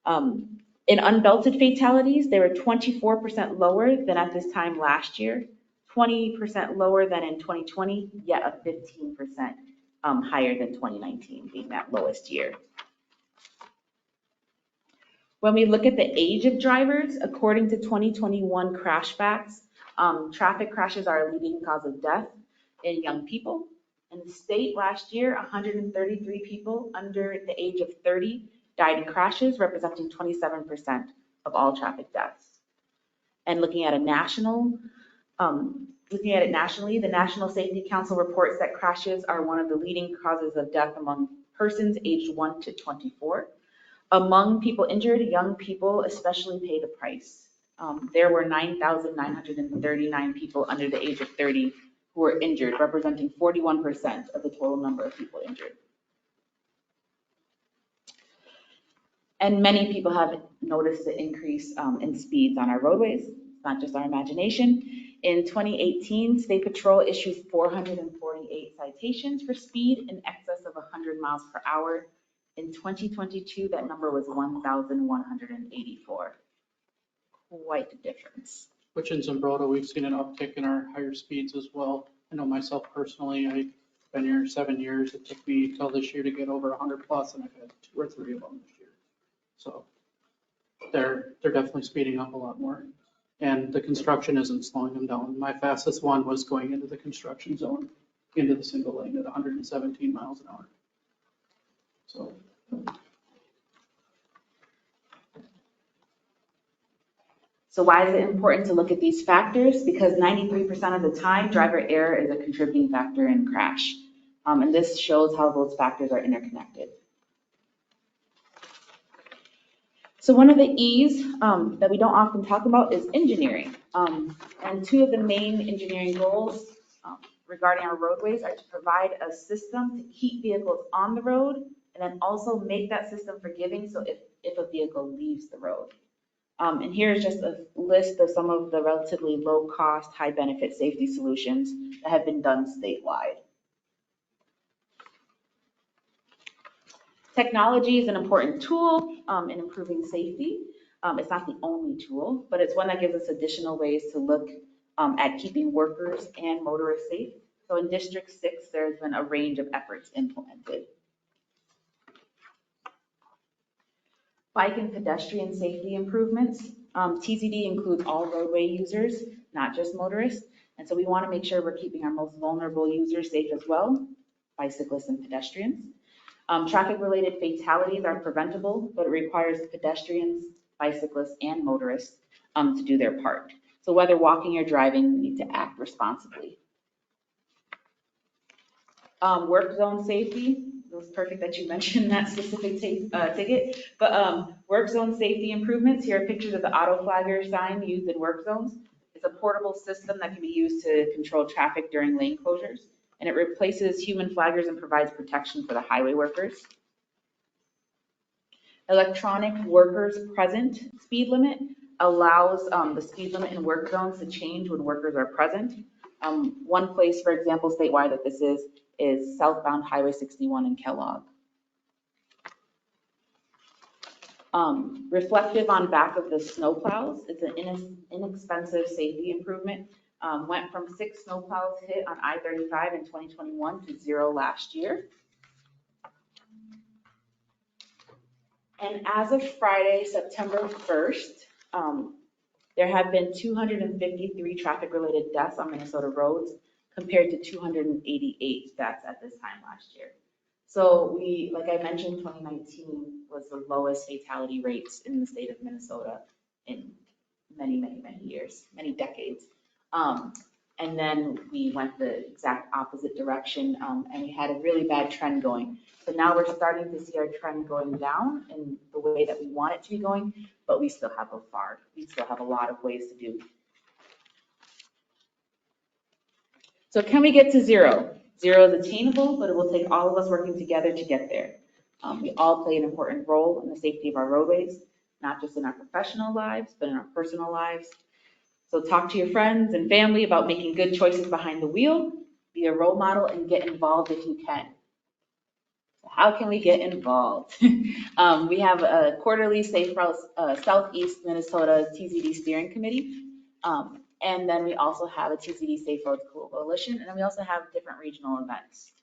In unbelted fatalities, they were 24% lower than at this time last year, 20% lower than in 2020, yet a 15% higher than 2019 being that lowest year. When we look at the age of drivers, according to 2021 crash facts, traffic crashes are a leading cause of death in young people. In the state last year, 133 people under the age of 30 died in crashes, representing 27% of all traffic deaths. And looking at it nationally, the National Safety Council reports that crashes are one of the leading causes of death among persons aged 1 to 24. Among people injured, young people especially pay the price. There were 9,939 people under the age of 30 who were injured, representing 41% of the total number of people injured. And many people have noticed the increase in speeds on our roadways. It's not just our imagination. In 2018, State Patrol issued 448 citations for speed in excess of 100 miles per hour. In 2022, that number was 1,184. Quite a difference. Which in Zumbrota, we've seen an uptick in our higher speeds as well. I know myself personally, I've been here 7 years. It took me till this year to get over 100 plus, and I've had 2 or 3 of them this year. So they're definitely speeding up a lot more. And the construction isn't slowing them down. My fastest one was going into the construction zone, into the single lane at 117 miles an hour. So. So why is it important to look at these factors? Because 93% of the time, driver error is a contributing factor in crash. And this shows how those factors are interconnected. So one of the E's that we don't often talk about is engineering. And 2 of the main engineering goals regarding our roadways are to provide a system to keep vehicles on the road and then also make that system forgiving so if a vehicle leaves the road. And here's just a list of some of the relatively low cost, high benefit safety solutions that have been done statewide. Technology is an important tool in improving safety. It's not the only tool, but it's one that gives us additional ways to look at keeping workers and motorists safe. So in District 6, there's been a range of efforts implemented. Bike and pedestrian safety improvements. TZD includes all roadway users, not just motorists. And so we want to make sure we're keeping our most vulnerable users safe as well, bicyclists and pedestrians. Traffic-related fatalities are preventable, but it requires pedestrians, bicyclists, and motorists to do their part. So whether walking or driving, we need to act responsibly. Work zone safety. It was perfect that you mentioned that specific ticket. But work zone safety improvements. Here are pictures of the auto flagger sign used in work zones. It's a portable system that can be used to control traffic during lane closures. And it replaces human flaggers and provides protection for the highway workers. Electronic workers present speed limit allows the speed limit in work zones to change when workers are present. One place, for example, statewide that this is southbound Highway 61 in Kellogg. Reflective on back of the snowplows. It's an inexpensive safety improvement. Went from 6 snowplows hit on I-35 in 2021 to 0 last year. And as of Friday, September 1st, there have been 253 traffic-related deaths on Minnesota roads. compared to 288 deaths at this time last year. So we, like I mentioned, 2019 was the lowest fatality rates in the state of Minnesota in many, many, many years, many decades. And then we went the exact opposite direction, and we had a really bad trend going. So now we're starting to see our trend going down in the way that we want it to be going, but we still have a lot of ways to do. So can we get to zero? Zero is attainable, but it will take all of us working together to get there. We all play an important role in the safety of our roadways, not just in our professional lives, but in our personal lives. So talk to your friends and family about making good choices behind the wheel, be a role model, and get involved if you can. So how can we get involved? We have a quarterly Safe Routes Southeast Minnesota TZD Steering Committee. And then we also have a TZD Safe Roads Coalition, and then we also have different regional events.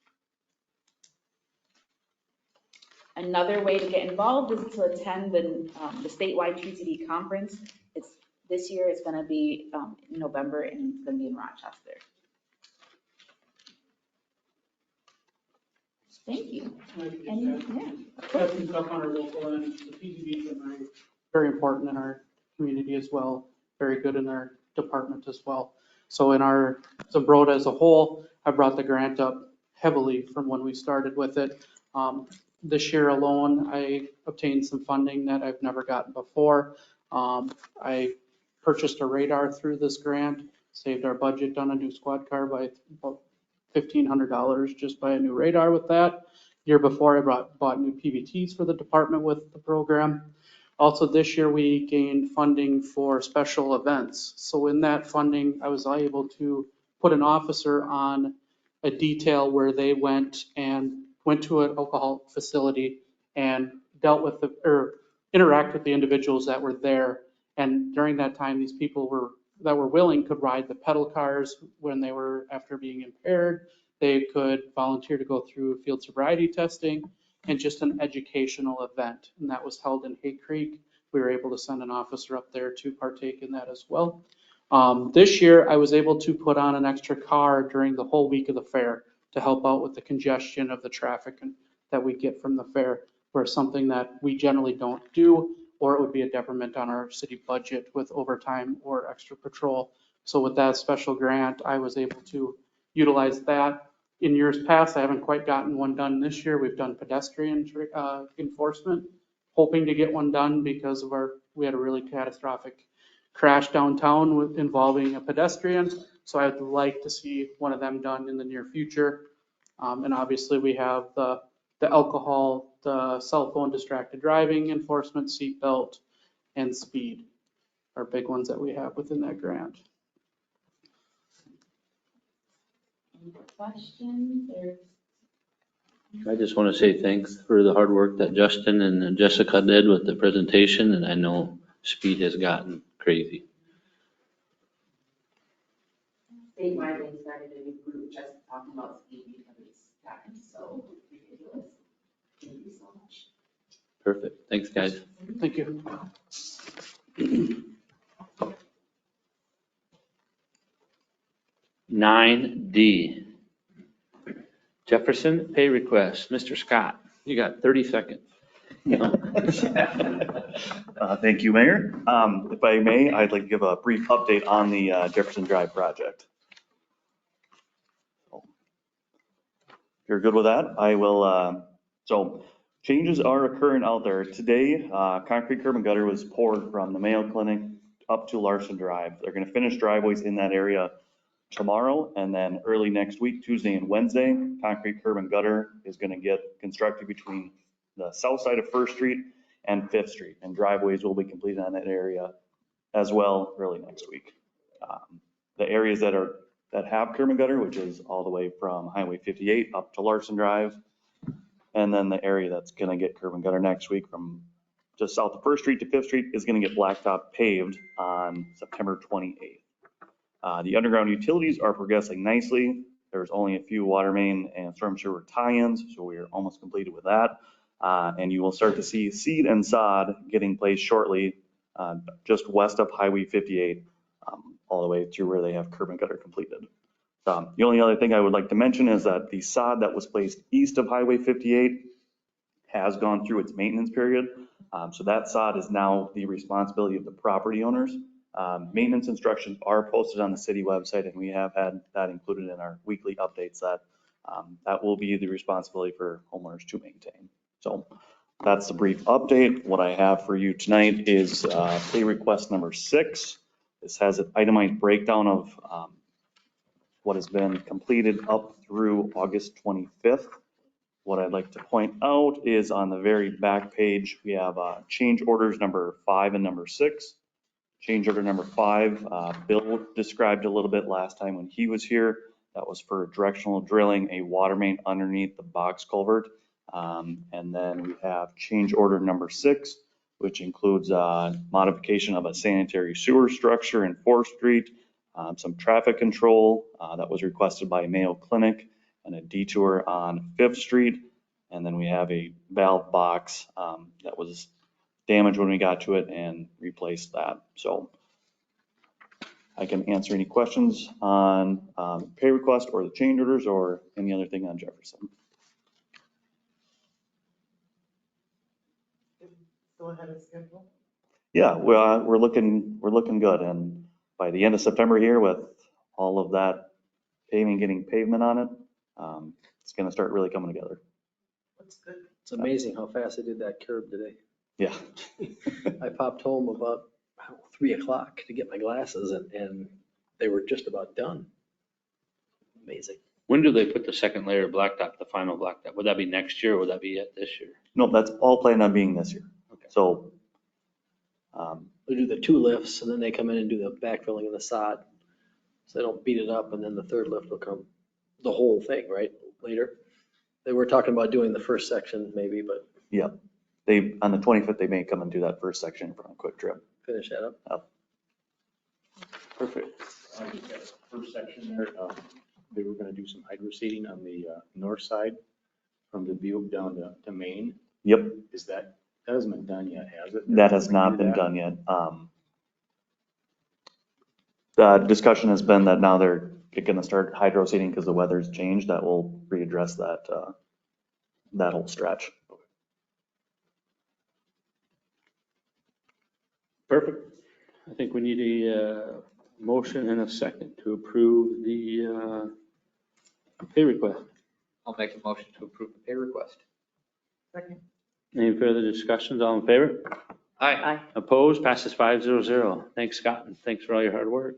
Another way to get involved is to attend the statewide TZD conference. This year it's going to be in November, and it's going to be in Rochester. Thank you. Got some stuff on our local end. The TZDs are very important in our community as well. Very good in their department as well. So in our Zumbrota as a whole, I brought the grant up heavily from when we started with it. This year alone, I obtained some funding that I've never gotten before. I purchased a radar through this grant, saved our budget on a new squad car by about $1,500 just by a new radar with that. Year before, I bought new PVTs for the department with the program. Also this year, we gained funding for special events. So in that funding, I was able to put an officer on a detail where they went to an alcohol facility and dealt with or interact with the individuals that were there. And during that time, these people that were willing could ride the pedal cars when they were after being impaired. They could volunteer to go through field sobriety testing and just an educational event. And that was held in Hay Creek. We were able to send an officer up there to partake in that as well. This year, I was able to put on an extra car during the whole week of the fair to help out with the congestion of the traffic that we get from the fair, where something that we generally don't do, or it would be a detriment on our city budget with overtime or extra patrol. So with that special grant, I was able to utilize that. In years past, I haven't quite gotten one done this year. We've done pedestrian enforcement, hoping to get one done because of we had a really catastrophic crash downtown involving a pedestrian. So I'd like to see one of them done in the near future. And obviously we have the alcohol, the cell phone distracted driving enforcement, seatbelt, and speed are big ones that we have within that grant. Any questions? I just want to say thanks for the hard work that Justin and Jessica did with the presentation, and I know speed has gotten crazy. Statewide, they started a new group just talking about speed because it's gotten so ridiculous. Thank you so much. Perfect. Thanks, guys. Thank you. 9D, Jefferson pay request. Mr. Scott, you got 30 seconds. Thank you, Mayor. If I may, I'd like to give a brief update on the Jefferson Drive project. If you're good with that, I will. So changes are occurring out there. Today, concrete curb and gutter was poured from the Mayo Clinic up to Larson Drive. They're going to finish driveways in that area tomorrow, and then early next week, Tuesday and Wednesday, concrete curb and gutter is going to get constructed between the south side of First Street and Fifth Street, and driveways will be completed on that area as well early next week. The areas that have curb and gutter, which is all the way from Highway 58 up to Larson Drive, and then the area that's going to get curb and gutter next week from just south of First Street to Fifth Street is going to get blacktop paved on September 28th. The underground utilities are progressing nicely. There's only a few water main and storm sewer tie-ins, so we are almost completed with that. And you will start to see seed and sod getting placed shortly, just west of Highway 58, all the way to where they have curb and gutter completed. The only other thing I would like to mention is that the sod that was placed east of Highway 58 has gone through its maintenance period. So that sod is now the responsibility of the property owners. Maintenance instructions are posted on the city website, and we have had that included in our weekly updates that that will be the responsibility for homeowners to maintain. So that's the brief update. What I have for you tonight is pay request number 6. This has an itemized breakdown of what has been completed up through August 25th. What I'd like to point out is on the very back page, we have change orders number 5 and number 6. Change order number 5, Bill described a little bit last time when he was here. That was for directional drilling a water main underneath the box culvert. And then we have change order number 6, which includes modification of a sanitary sewer structure in 4th Street, some traffic control that was requested by Mayo Clinic, and a detour on 5th Street. And then we have a valve box that was damaged when we got to it and replaced that. So I can answer any questions on pay request or the change orders or any other thing on Jefferson. Still ahead of schedule? Yeah, we're looking good. And by the end of September here, with all of that paving, getting pavement on it, it's going to start really coming together. That's good. It's amazing how fast they did that curb today. Yeah. I popped home about 3 o'clock to get my glasses and they were just about done. Amazing. When do they put the second layer of blacktop, the final blacktop? Would that be next year or would that be yet this year? No, that's all planned on being this year. Okay. So they do the 2 lifts and then they come in and do the backfilling of the sod. So they don't beat it up and then the 3rd lift will come, the whole thing, right, later. They were talking about doing the first section maybe, but. Yeah, on the 25th, they may come and do that first section for a quick trip. Finish that up. Perfect. First section there, they were gonna do some hydro seeding on the north side from Dubuque down to Maine. Yep. That hasn't been done yet, has it? That has not been done yet. The discussion has been that now they're going to start hydro seeding because the weather's changed. That will readdress that whole stretch. Perfect. I think we need a motion and a second to approve the pay request. I'll make a motion to approve the pay request. Second. Any further discussions? All in favor? Aye. Opposed? Passes 5-0. Thanks, Scott, and thanks for all your hard work.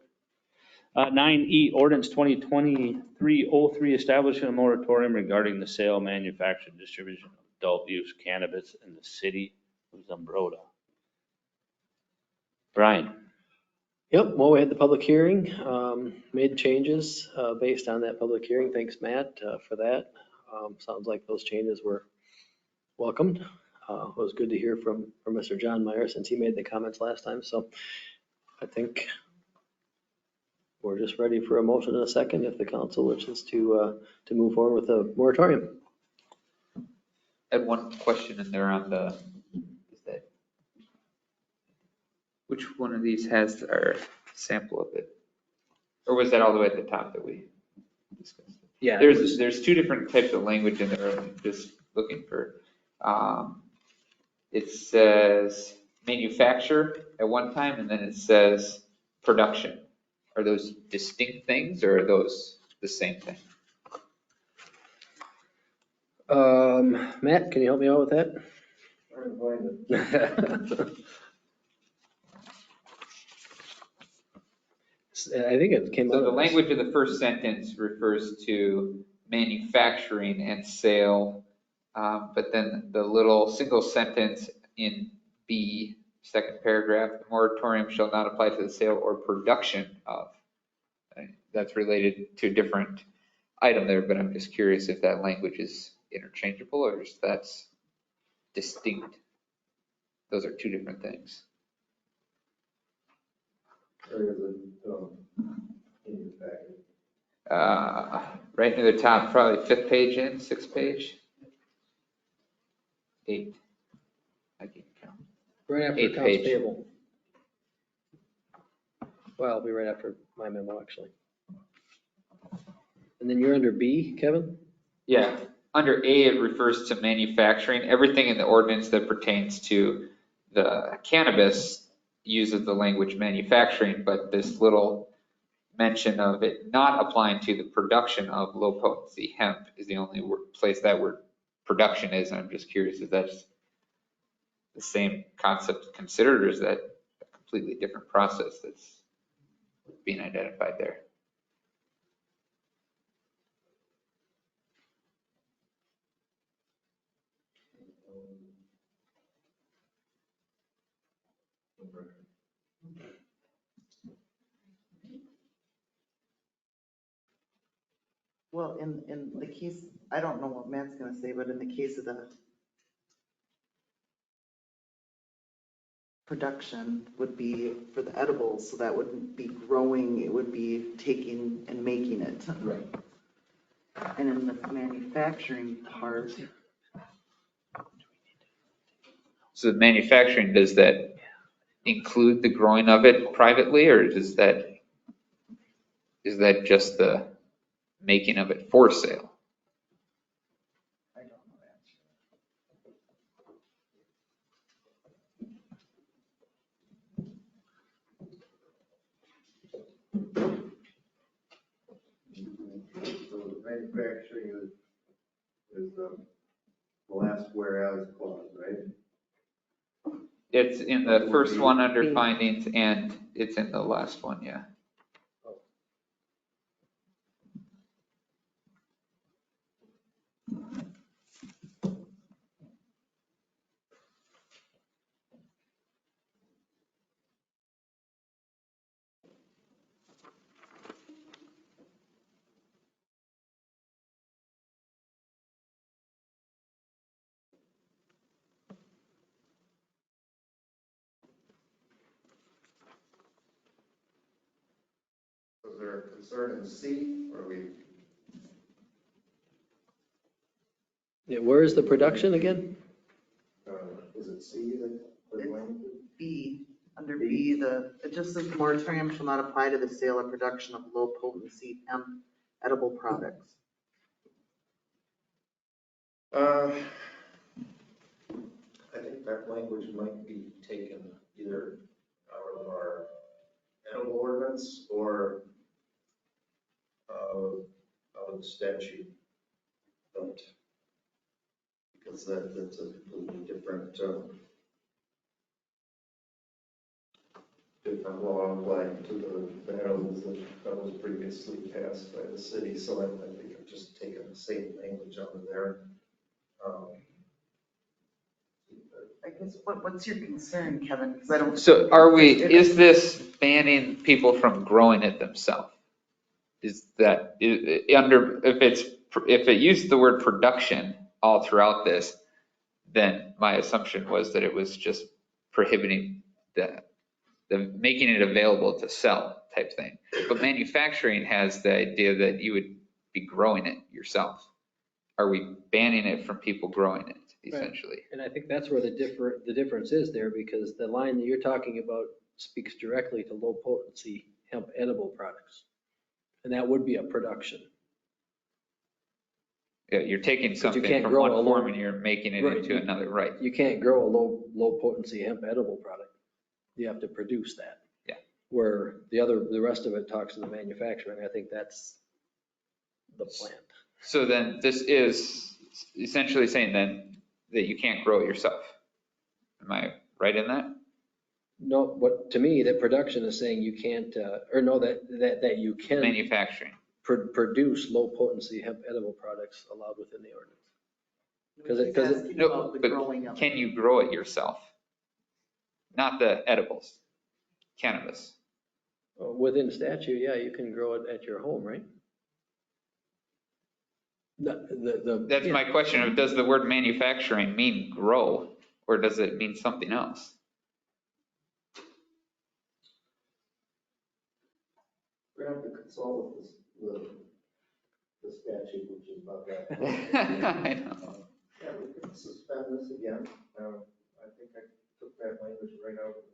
9E, ordinance 2023-03, establishing a moratorium regarding the sale, manufacture, distribution of adult use cannabis in the city of Zumbrota. Brian. Yep, well, we had the public hearing, made changes based on that public hearing. Thanks, Matt, for that. Sounds like those changes were welcomed. It was good to hear from Mr. John Meyer since he made the comments last time. So I think we're just ready for a motion in a second if the council wishes to move forward with a moratorium. I had one question in there on which one of these has our sample of it? Or was that all the way at the top that we discussed? Yeah. There's 2 different types of language in there. I'm just looking for, it says manufacture at one time and then it says production. Are those distinct things or are those the same thing? Matt, can you help me out with that? I think it came out. So the language of the first sentence refers to manufacturing and sale, but then the little single sentence in B, second paragraph, the moratorium shall not apply to the sale or production of. That's related to a different item there, but I'm just curious if that language is interchangeable or if that's distinct. Those are 2 different things. Right near the top, probably 5th page in, 6th page. 8. I can't count. Right after 8th accounts page. payable. Well, it'll be right after my memo, actually. And then you're under B, Kevin? Yeah, under A, it refers to manufacturing. Everything in the ordinance that pertains to the cannabis uses the language manufacturing, but this little mention of it not applying to the production of low potency hemp is the only place that word production is. And I'm just curious if that's the same concept considered, or is that a completely different process that's being identified there? Well, in the case, I don't know what Matt's gonna say, but in the case of the production would be for the edibles, so that wouldn't be growing, it would be taking and making it. Right. And in the manufacturing part, So the manufacturing, does that include the growing of it privately, or is that just the making of it for sale? I don't know So manufacturing is the last whereas clause, right? It's in the first one under findings, and it's in the last one, yeah. Was there a concern in C, or we? Yeah, where is the production again? Is it C that? B, under B, it just says moratorium shall not apply to the sale or production of low potency hemp edible products. I think that language might be taken either out of our edible ordinance or out of the statute. Because that's a completely different law applied to the edibles that was previously passed by the city. So I think I'm just taking the same language out of there. I guess, what's your concern, Kevin? Because I don't. So is this banning people from growing it themselves? Is that, if it used the word production all throughout this, then my assumption was that it was just prohibiting the making it available to sell type thing. But manufacturing has the idea that you would be growing it yourself. Are we banning it from people growing it, essentially? Right. And I think that's where the difference is there, because the line that you're talking about speaks directly to low potency hemp edible products. And that would be a production. Yeah, you're taking something from one form and you're making it into another, right? You can't grow a low potency hemp edible product. You have to produce that. Yeah. Where the rest of it talks to the manufacturing. I think that's the plant. So then this is essentially saying then that you can't grow it yourself. Am I right in that? No, to me, the production is saying you can't, that you can. Manufacturing. Produce low potency hemp edible products allowed within the ordinance. But can you grow it yourself? Not the edibles, cannabis. Within statute, yeah, you can grow it at your home, right? That's my question. Does the word manufacturing mean grow, or does it mean something else? We're gonna have to consult with the statute, which is about that. I know. Yeah, we could suspend this again. I think I took that language right out of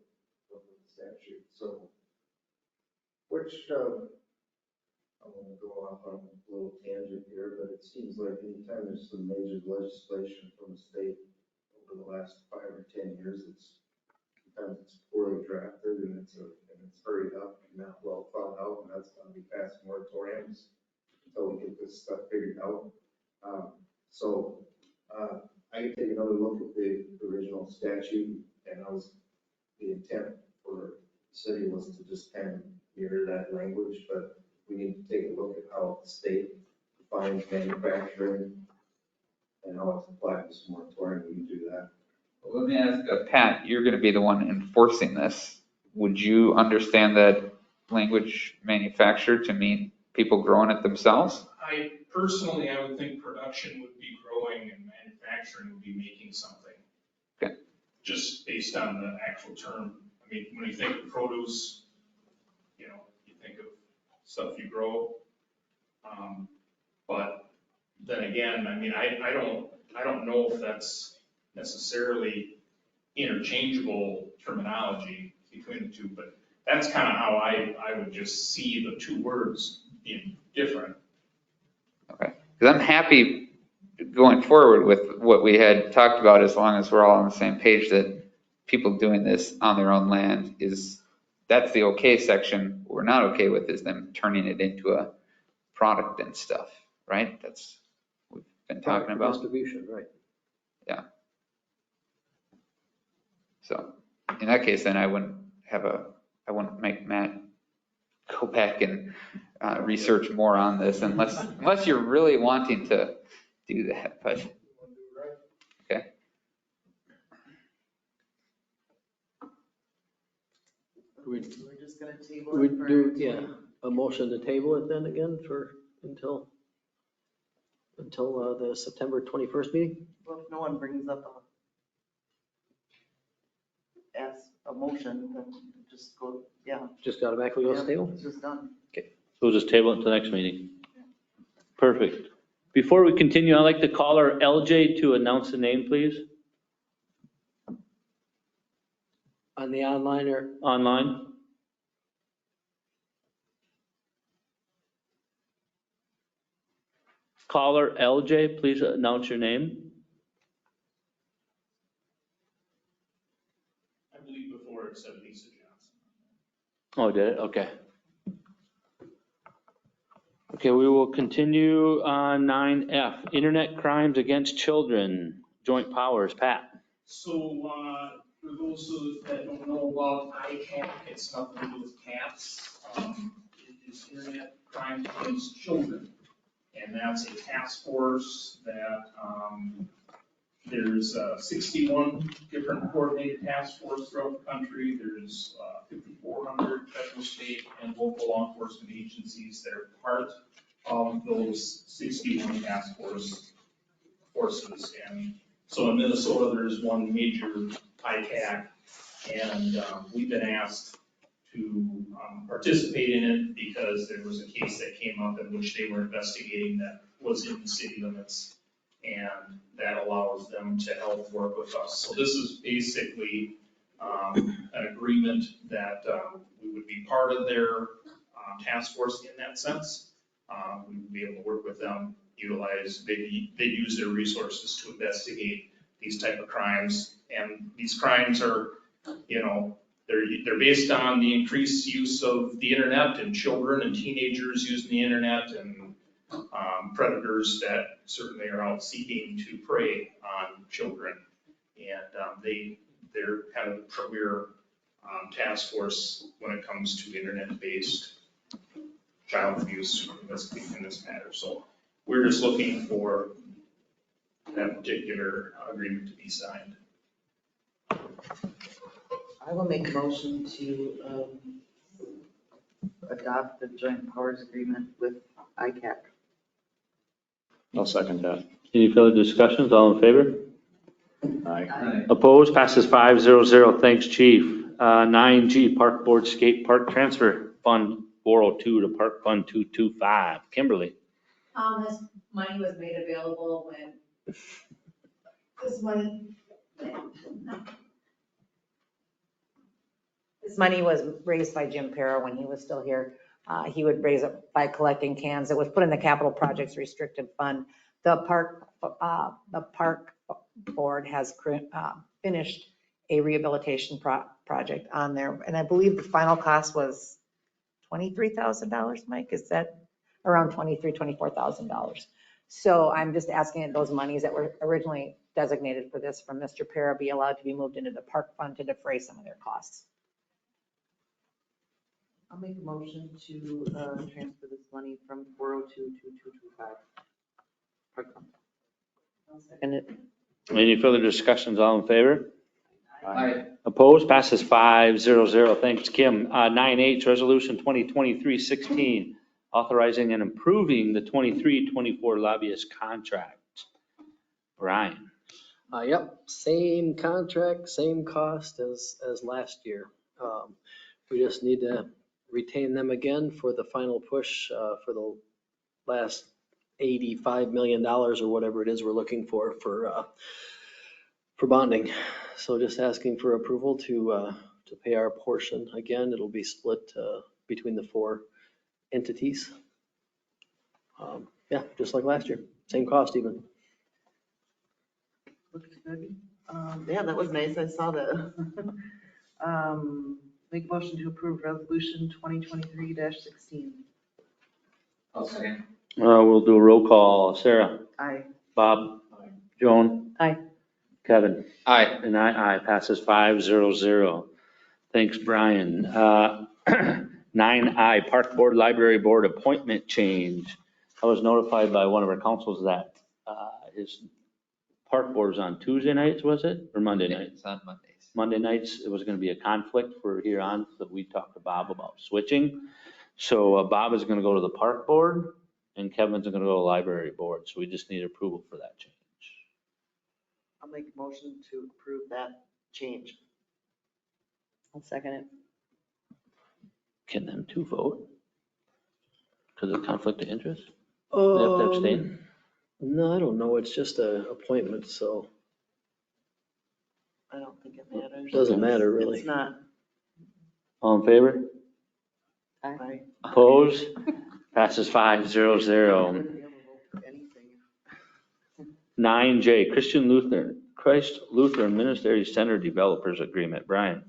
the statute. So, which, I'm gonna go off on a little tangent here, but it seems like anytime there's some major legislation from the state over the last 5 or 10 years, sometimes it's poorly drafted and it's hurried up and not well thought out, and that's gonna be past moratoriums until we get this stuff figured out. I can take another look at the original statute, and the intent for the city was to just kind of mirror that language, but we need to take a look at how the state defines manufacturing and how it's applied to this moratorium. We can do that. Well, let me ask, Pat, you're gonna be the one enforcing this. Would you understand that language manufactured to mean people growing it themselves? I personally, I would think production would be growing and manufacturing would be making something. Okay. Just based on the actual term. I mean, when you think of produce, you think of stuff you grow. But then again, I mean, I don't know if that's necessarily interchangeable terminology between the two, but that's kind of how I would just see the two words being different. Okay, because I'm happy going forward with what we had talked about, as long as we're all on the same page that people doing this on their own land that's the okay section. What we're not okay with is them turning it into a product and stuff, right? That's what we've been talking about. Distribution, right. Yeah. So in that case, then I wouldn't make Matt go back and research more on this unless you're really wanting to do that, but okay. We're just gonna table We it for. do, a motion to table it then again until the September 21st meeting? Well, if no one brings up a motion, then just go, Just automatically goes to table? It's just done. So we'll just table it to the next meeting. Perfect. Before we continue, I'd like to call our LJ to announce the name, please. On the online or? Online. Caller LJ, please announce your name. I believe before it said Lisa Johnson. Oh, did it? Okay. Okay, we will continue on 9F, Internet Crimes Against Children, Joint Powers. Pat. So for those that don't know about ICAC, it's nothing to do with cats. It is Internet Crimes Against Children. And that's a task force that there's 61 different coordinated task forces throughout the country. There's 5,400 federal, state, and local law enforcement agencies that are part of those 61 task forces. And so in Minnesota, there's one major ICAC, and we've been asked to participate in it because there was a case that came up in which they were investigating that was in the city limits, and that allows them to help work with us. So this is basically an agreement that we would be part of their task force in that sense. We would be able to work with them, they use their resources to investigate these type of crimes. And these crimes are, they're based on the increased use of the internet and children and teenagers using the internet and predators that certainly are out seeking to prey on children. And they're kind of the premier task force when it comes to internet-based child abuse in this matter. So we're just looking for that particular agreement to be signed. I will make a motion to adopt the joint powers agreement with ICAC. I'll second that. Any further discussions? All in favor? Aye. Opposed? Passes 5-0. Thanks, Chief. 9G, Park Board Skate Park Transfer Fund 402 to Park Fund 225. Kimberly. This money was made available when this money was raised by Jim Para when he was still here he would raise it by collecting cans. It was put in the capital projects restricted fund. The park board has finished a rehabilitation project on there. And I believe the final cost was $23,000, Mike, is that around $24,000? So I'm just asking that those monies that were originally designated for this from Mr. Para be allowed to be moved into the park fund to defray some of their costs. I'll make a motion to transfer this money from 402 to 225. I'll second it. Any further discussions? All in favor? Aye. Opposed? Passes 5-0. Thanks, Kim. 9H, Resolution 2023-16, authorizing and improving the 23-24 lobbyist contract. Brian. Yep, same contract, same cost as last year. We just need to retain them again for the final push for the last $85 million or whatever it is we're looking for bonding. So just asking for approval to pay our portion. Again, it'll be split between the 4 entities. Yeah, just like last year, same cost even. Looks good. Yeah, that was nice. I saw that. Make a motion to approve resolution 2023-16. I'll second. We'll do a roll call. Sarah. Aye. Bob. Joan. Aye. Kevin. Aye. And I. Passes 5-0. Thanks, Brian. 9I, Park Board, Library Board appointment change. I was notified by one of our councils that his park board was on Tuesday nights, was it? Or Monday nights? It's on Mondays. Monday nights, it was going to be a conflict for here on, so we talked to Bob about switching. So Bob is going to go to the park board and Kevin's going to go to the library board. So we just need approval for that change. I'll make a motion to approve that change. I'll second it. Can them two vote? Because of conflict of interest? They have to abstain? No, I don't know. It's just an appointment, so I don't think it matters. doesn't matter really. It's not. All in favor? Aye. Opposed? Passes 5-0. 9J, Christ Lutheran Ministry Center Developers Agreement. Brian.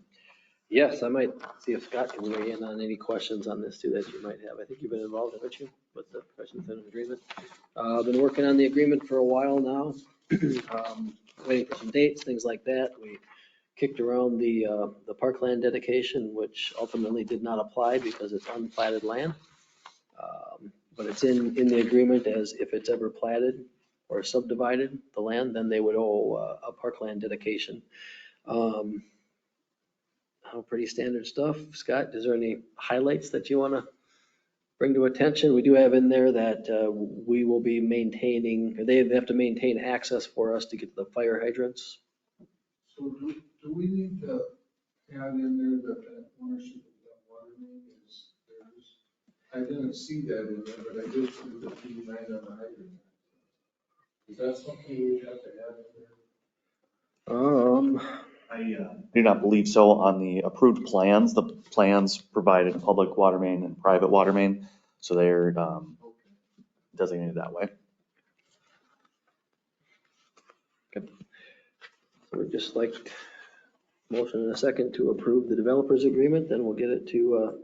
Yes, I might see if Scott can weigh in on any questions on this too that you might have. I think you've been involved, haven't you, with the Christ Lutheran agreement? I've been working on the agreement for a while now, waiting for some dates, things like that. We kicked around the parkland dedication, which ultimately did not apply because it's unplatted land. But it's in the agreement as if it's ever platted or subdivided, the land, then they would owe a parkland dedication. Pretty standard stuff. Scott, is there any highlights that you want to bring to attention? We do have in there that we will be maintaining, they have to maintain access for us to get to the fire hydrants. So do we need to add in there that ownership of that water main is theirs? I didn't see that in there, but I did see the P9 on the hydrant. Is that something we have to add in there? I do not believe so. On the approved plans, the plans provided public water main and private water main, so they're designated that way. Okay. So we'd just like motion in a second to approve the developers agreement, then we'll get it to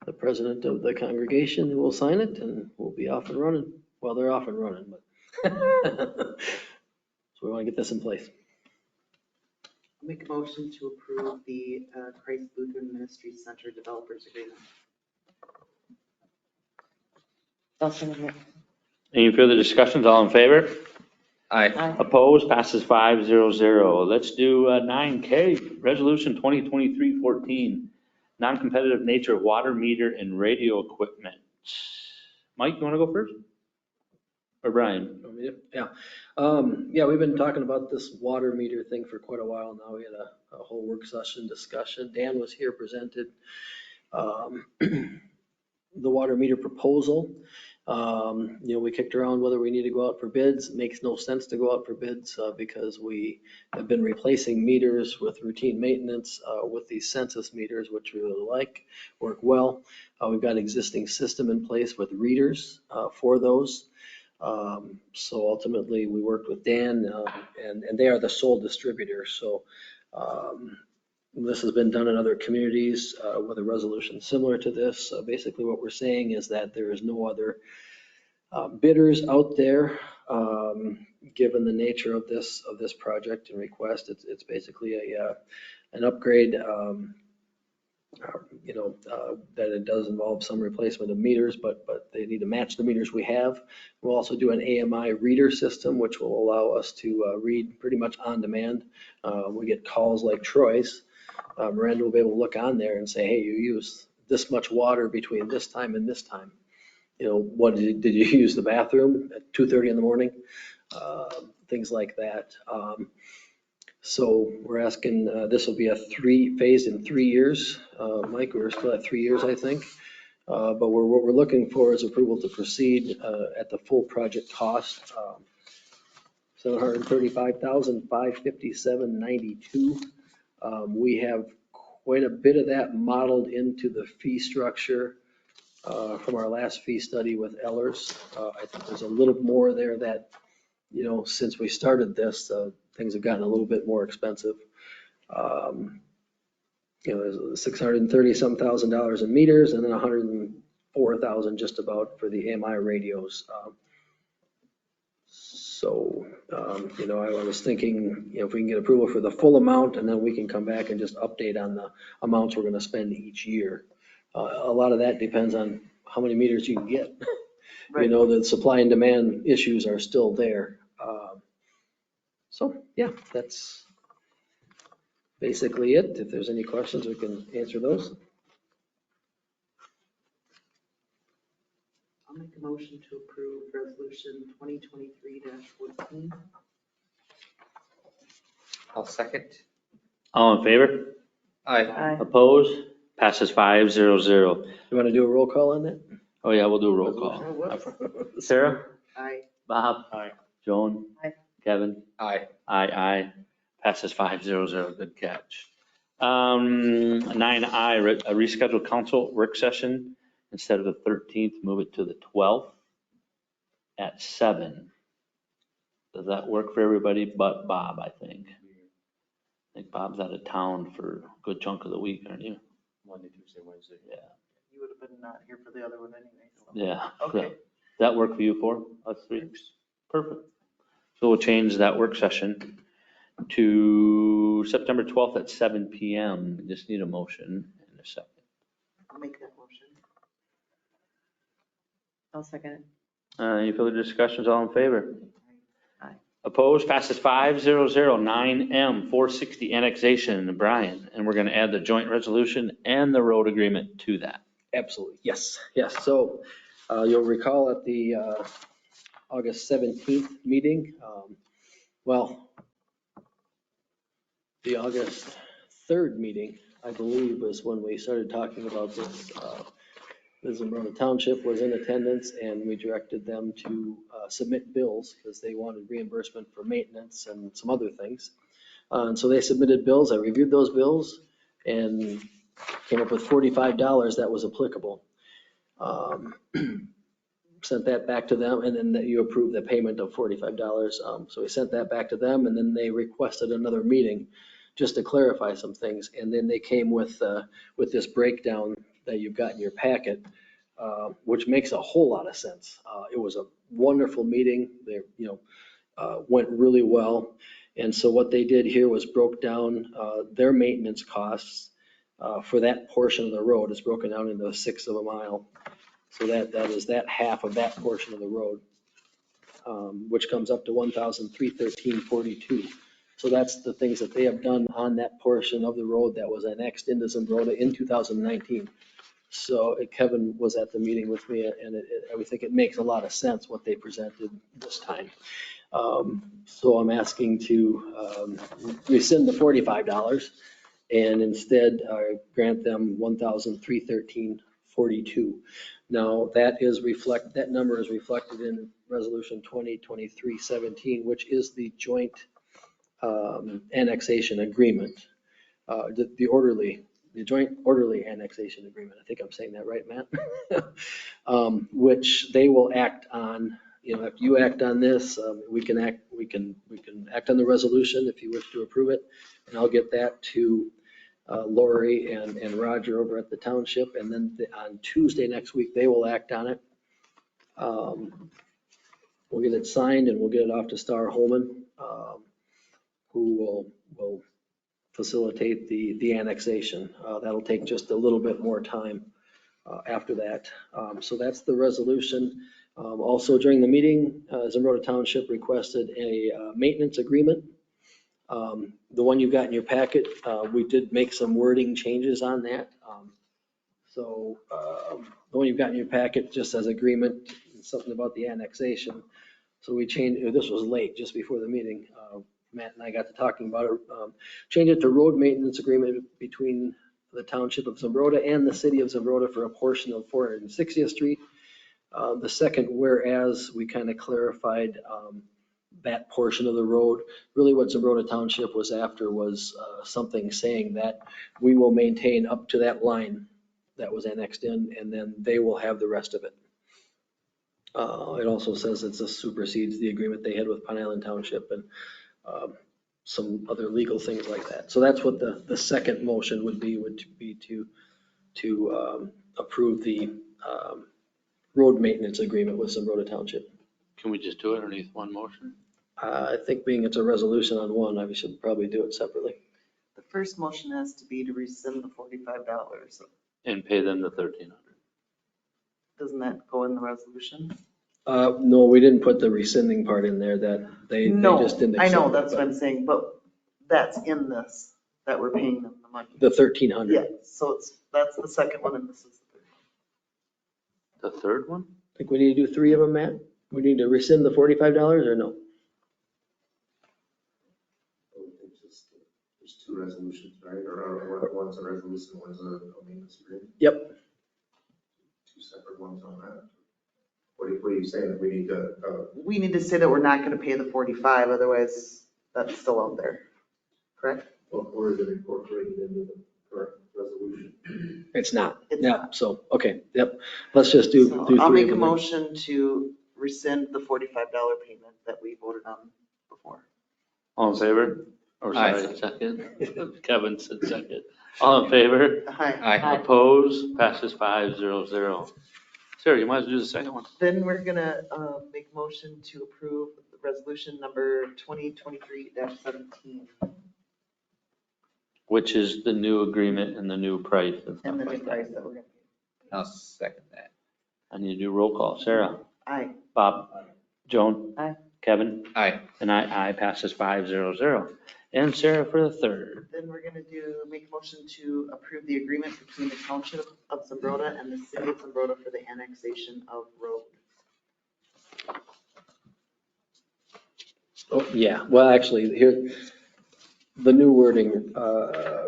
the president of the congregation who will sign it and we'll be off and running. Well, they're off and running, but so we want to get this in place. I'll make a motion to approve the Christ Lutheran Ministry Center Developers Agreement. Any further discussions? All in favor? Aye. Opposed? Passes 5-0. Let's do 9K, Resolution 2023-14, non-competitive nature of water meter and radio equipment. Mike, you want to go first? Or Brian? Yeah. Yeah, we've been talking about this water meter thing for quite a while now. We had a whole work session discussion. Dan was here, presented the water meter proposal. We kicked around whether we need to go out for bids. It makes no sense to go out for bids because we have been replacing meters with routine maintenance with these census meters, which we really like, work well. We've got an existing system in place with readers for those. So ultimately, we worked with Dan, and they are the sole distributor. So this has been done in other communities with a resolution similar to this. Basically, what we're saying is that there is no other bidders out there, given the nature of this project and request. It's basically an upgrade. That it does involve some replacement of meters, but they need to match the meters we have. We'll also do an AMI reader system, which will allow us to read pretty much on demand. We get calls like Troy's. Miranda will be able to look on there and say, hey, you use this much water between this time and this time. What did you use the bathroom at 2:30 in the morning? Things like that. So we're asking, this will be a phased in 3 years. Mike, we're still at 3 years, I think. But what we're looking for is approval to proceed at the full project cost, $735,557.92. We have quite a bit of that modeled into the fee structure from our last fee study with Ellers. I think there's a little more there that, since we started this, things have gotten a little bit more expensive. There's $630-some thousand in meters and then $104,000 just about for the AMI radios. I was thinking, if we can get approval for the full amount, and then we can come back and just update on the amounts we're going to spend each year. A lot of that depends on how many meters you can get. Right. The supply and demand issues are still there. That's basically it. If there's any questions, we can answer those. I'll make a motion to approve resolution 2023-14. I'll second. All in favor? Aye. Opposed? Passes 5-0-0. You want to do a roll call on that? Oh, yeah, we'll do a roll call. Sarah? Aye. Bob? Aye. Joan? Aye. Kevin? Aye. Aye. Passes 5-0-0. Good catch. 9I, a rescheduled council work session. Instead of the 13th, move it to the 12th at 7. Does that work for everybody but Bob, I think? I think Bob's out of town for a good chunk of the week, aren't you? Monday, Tuesday, Wednesday. Yeah. You would have been not here for the other one anyway. So. Yeah. Okay. That work for you four, us three? Perfect. So we'll change that work session to September 12th at 7 PM. We just need a motion in a second. I'll make that motion. I'll second it. Any further discussions? All in favor? Aye. Opposed? Passes 5-0-0. 9M, 460 annexation, Brian. And we're going to add the joint resolution and the road agreement to that. Absolutely. Yes. So you'll recall at the August 17th meeting, the August 3rd meeting, I believe, was when we started talking about this. The Zumbrona Township was in attendance, and we directed them to submit bills because they wanted reimbursement for maintenance and some other things. And so they submitted bills. I reviewed those bills and came up with $45 that was applicable. Sent that back to them, and then you approved the payment of $45. So we sent that back to them, and then they requested another meeting just to clarify some things. And then they came with this breakdown that you've got in your packet, which makes a whole lot of sense. It was a wonderful meeting. They, went really well. And so what they did here was broke down their maintenance costs for that portion of the road. It's broken down into 1/6 of a mile. So that is that half of that portion of the road, which comes up to $1,313.42. So that's the things that they have done on that portion of the road that was annexed into Zumbrona in 2019. So Kevin was at the meeting with me, and I think it makes a lot of sense what they presented this time. So I'm asking to rescind the $45 and instead grant them $1,313.42 42. Now, that number is reflected in Resolution 2023-17, which is the joint annexation agreement, the joint orderly annexation agreement. I think I'm saying that right, Matt? Which they will act on. If you act on this, we can act on the resolution if you wish to approve it, and I'll get that to Lori and Roger over at the township, and then on Tuesday next week, they will act on it. We'll get it signed and we'll get it off to Star Holman, who will facilitate the annexation. That'll take just a little bit more time after that. So that's the resolution. Also during the meeting, Zumbrota Township requested a maintenance agreement. The one you got in your packet, we did make some wording changes on that. So the one you've got in your packet just says agreement, something about the annexation. So we changed, this was late, just before the meeting. Matt and I got to talking about it. Change it to road maintenance agreement between the Township of Zumbrota and the City of Zumbrota for a portion of 460th Street. The second, whereas we kind of clarified that portion of the road. Really what Zumbrota Township was after was something saying that we will maintain up to that line that was annexed in, and then they will have the rest of it. It also says it supersedes the agreement they had with Pine Island Township and some other legal things like that. So that's what the second motion would be to approve the road maintenance agreement with Zumbrota Township. Can we just do it underneath one motion? I think being it's a resolution on one, I should probably do it separately. The first motion has to be to rescind the $45. And pay them the $1,300. Doesn't that go in the resolution? No, we didn't put the rescinding part in there, that they just didn't I accept know, it, that's but what I'm saying, but that's in this, that we're paying them the money. the 1,300. Yeah, so that's the second one and this is the third one. The third one? Think we need to do three of them, Matt? We need to rescind the $45 or no? There's two resolutions, right? Or one's a resolution, one's a maintenance agreement? Yep. Two separate ones on that. What are you saying, that we need to? We need to say that we're not gonna pay the 45, otherwise that's still out there, correct? Or is it incorporated into the current resolution? It's not. It's Yeah, not. so, okay, yep. Let's just do So three I'll make of a them. motion to rescind the $45 payment that we voted on before. All in favor? Or Aye. sorry, second? Kevin said second. All in favor? Hi. Opposed? Passes 5-0-0. Sarah, you might as well do the second one. Then we're gonna make a motion to approve the resolution number 2023-17 Which is the new agreement and the new price and and stuff the new like price that. that we're gonna I'll second that. I need to do roll call. Sarah? pay. Aye. Bob? Joan? Aye. Kevin? Aye. And I passes 5-0-0. And Sarah for the third. Then we're gonna make a motion to approve the agreement between the Township of Zumbrota and the City of Zumbrota for the annexation of road. Oh, yeah, well, actually, here, the new wording,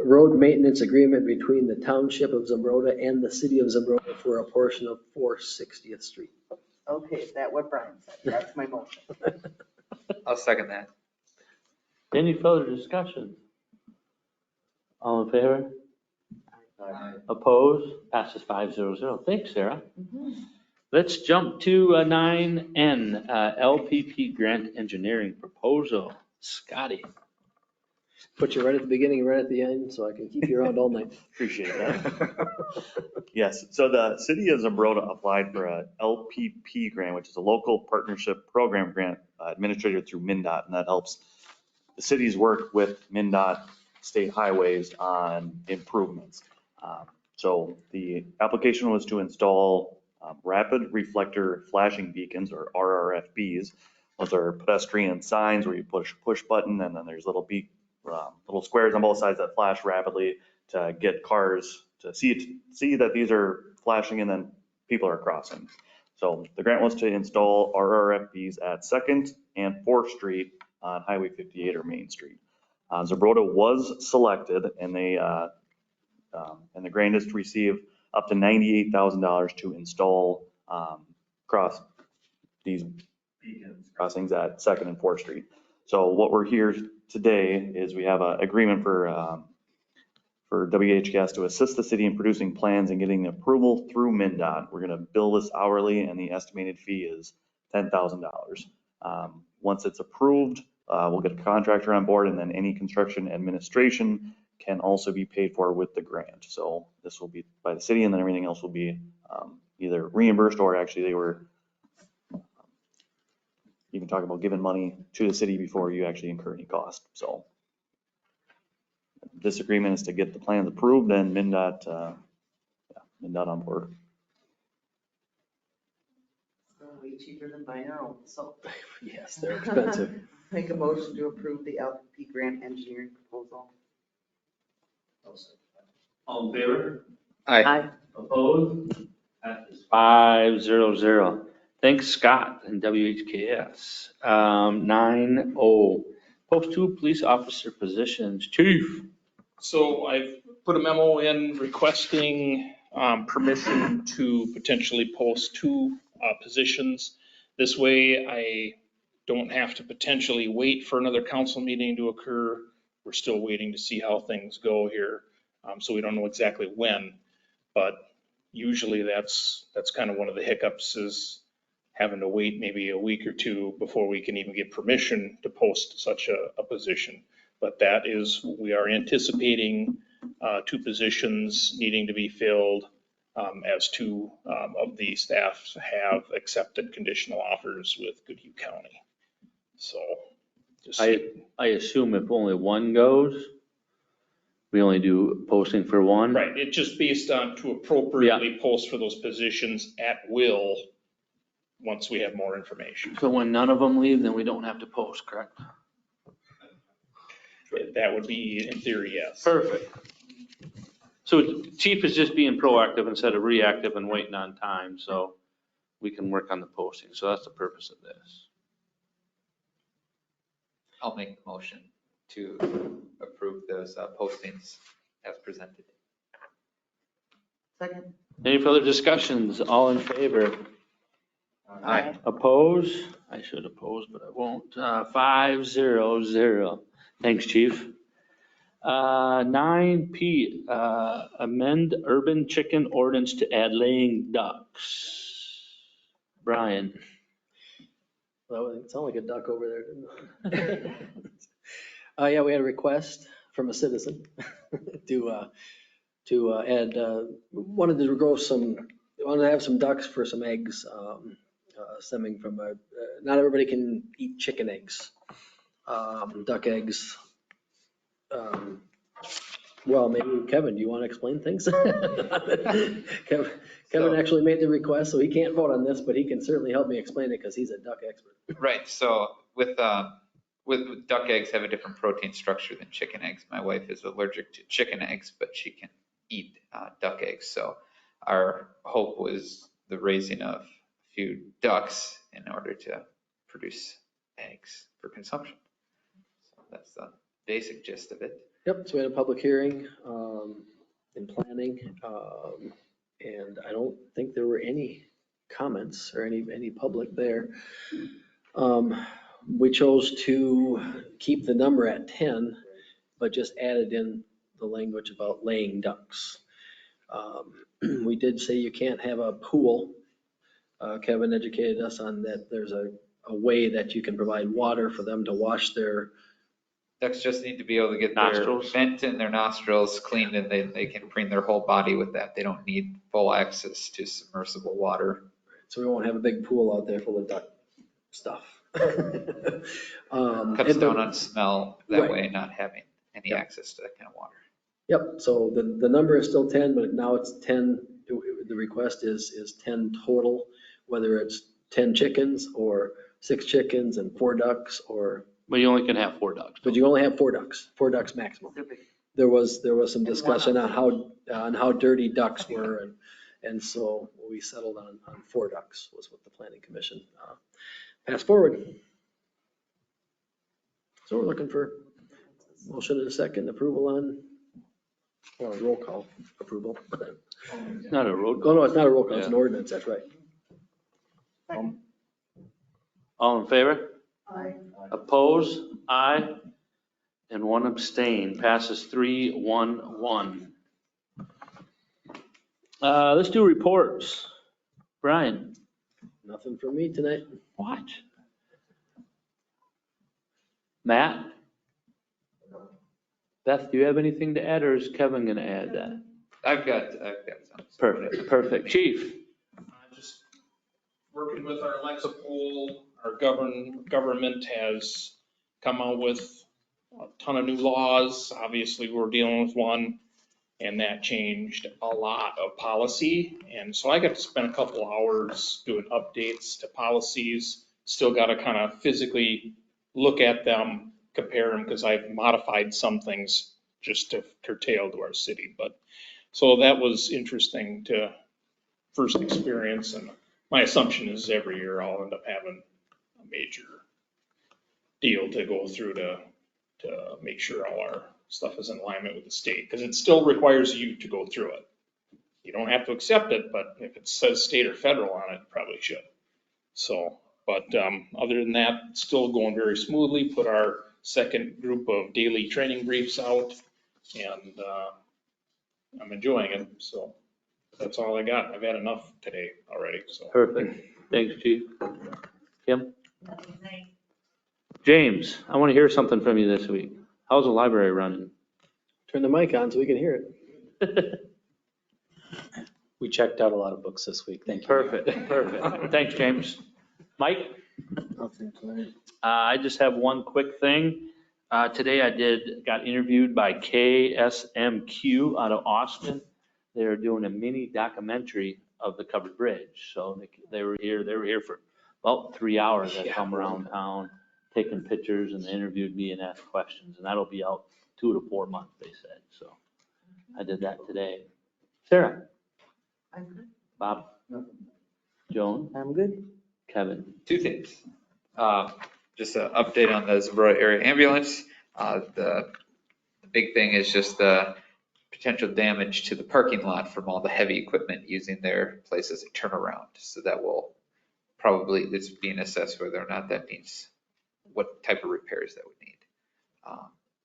road maintenance agreement between the Township of Zumbrota and the City of Zumbrota for a portion of 460th Street. Okay, is that what Brian said? That's my motion. I'll second that. Any further discussion? All in favor? Opposed? Passes 5-0-0. Thanks, Sarah. Let's jump to 9N, LPP grant engineering proposal. Scotty. Put you right at the beginning, right at the end, so I can keep you around all night. Appreciate that. Yes, so the City of Zumbrota applied for a LPP grant, which is a local partnership program grant administered through MnDOT, and that helps the cities work with MnDOT state highways on improvements. So the application was to install rapid reflector flashing beacons, or RRFBs. Those are pedestrian signs where you push button, and then there's little squares on both sides that flash rapidly to get cars to see that these are flashing and then people are crossing. So the grant was to install RRFBs at 2nd and 4th Street on Highway 58 or Main Street. Zumbrota was selected, and the grant is to receive up to $98,000 to install these beacons crossings at 2nd and 4th Street. So what we're here today is we have an agreement for WHGS to assist the city in producing plans and getting approval through MnDOT. We're going to bill this hourly, and the estimated fee is $10,000. Once it's approved, we'll get a contractor on board, and then any construction administration can also be paid for with the grant. So this will be by the city, and then everything else will be either reimbursed, or actually they were even talking about giving money to the city before you actually incur any cost. So this agreement is to get the plans approved and MnDOT on board. Way cheaper than buying our own, so. Yes, they're expensive. Make a motion to approve the LP grant engineering proposal. All in favor? Aye. Opposed? Passes 500. Thanks, Scott and WHKS. 9O, post 2 police officer positions. Chief. So I've put a memo in requesting permission to potentially post 2 positions. This way I don't have to potentially wait for another council meeting to occur. We're still waiting to see how things go here. So we don't know exactly when, but usually that's kind of one of the hiccups, is having to wait maybe a week or 2 before we can even get permission to post such a position. But that is, we are anticipating 2 positions needing to be filled, as 2 of the staff have accepted conditional offers with Goodhue County. So just I assume if only one goes, we only do posting for one? right. It's just based on to appropriately post for those positions at will once we have more information. So when none of them leave, then we don't have to post, correct? That would be in theory, yes. Perfect. So chief is just being proactive instead of reactive and waiting on time, so we can work on the posting. So that's the purpose of this. I'll make a motion to approve those postings as presented. Second. Any further discussions? All in favor? Aye. Oppose? I should oppose, but I won't. 500. Thanks, chief. 9P, amend urban chicken ordinance to add laying ducks. Brian. Well, it sounded like a duck over there, didn't it? Yeah, we had a request from a citizen to add, wanted to have some ducks for some eggs, stemming from not everybody can eat chicken eggs, duck eggs. Well, maybe Kevin, do you want to explain things? Kevin actually made the request, so he can't vote on this, but he can certainly help me explain it because he's a duck expert. Right, so with duck eggs have a different protein structure than chicken eggs. My wife is allergic to chicken eggs, but she can eat duck eggs. So our hope was the raising of a few ducks in order to produce eggs for consumption. So that's the basic gist of it. Yep, so we had a public hearing in planning, and I don't think there were any comments or any public there. We chose to keep the number at 10, but just added in the language about laying ducks. We did say you can't have a pool. Kevin educated us on that. There's a way that you can provide water for them to wash their Ducks just need to be able to get Nostrils. their vent and their nostrils cleaned, and they can clean their whole body with that. They don't need full access to submersible water. So we won't have a big pool out there full of duck stuff. Cuts down on smell that Right. way, not having any access to that kind of water. Yep, so the number is still 10, but now it's 10, the request is 10 total, whether it's 10 chickens or 6 chickens and 4 ducks or. But you only can have 4 ducks. But you only have 4 ducks maximum. There was some discussion on how dirty ducks were, and so we settled on 4 ducks was what the planning commission passed forward. So we're looking for motion and a second approval on Or roll call approval. It's not a road Oh, call. no, it's not a roll call, it's an Yeah. ordinance, that's right. All in favor? Aye. Oppose? Aye. And one abstain. Passes 3-1-1. Let's do reports. Brian? Nothing for me tonight. What? Matt? Beth, do you have anything to add, or is Kevin gonna add that? I've got some. Perfect. Chief? Just working with our Alexa poll, our government has come out with a ton of new laws. Obviously, we're dealing with one, and that changed a lot of policy. And so I got to spend a couple hours doing updates to policies. Still got to kind of physically look at them, compare them, because I've modified some things just to curtail to our city. But, so that was interesting to first experience, and my assumption is every year I'll end up having a major deal to go through to make sure all our stuff is in alignment with the state, because it still requires you to go through it. You don't have to accept it, but if it says state or federal on it, it probably should. So, but other than that, still going very smoothly. Put our second group of daily training briefs out, and I'm enjoying it. So that's all I got. I've had enough today already, so. Perfect. Thanks, Chief. Kim? James, I want to hear something from you this week. How's the library running? Turn the mic on so we can hear it. We checked out a lot of books this week. Thank you. Perfect. Thanks, James. Mike? Nothing tonight. I just have one quick thing. Today got interviewed by KSMQ out of Austin. They're doing a mini documentary of the covered bridge. So they were here for about 3 hours. They come around town, taking pictures, and they interviewed me and asked questions. And that'll be out 2 to 4 months, they said. So I did that today. Sarah? I'm good. Bob? Joan? I'm good. Kevin? Two things. Just an update on the Zabora area ambulance. The big thing is just the potential damage to the parking lot from all the heavy equipment using their place as a turnaround. So that will probably, it's being assessed whether or not that needs, what type of repairs that would need.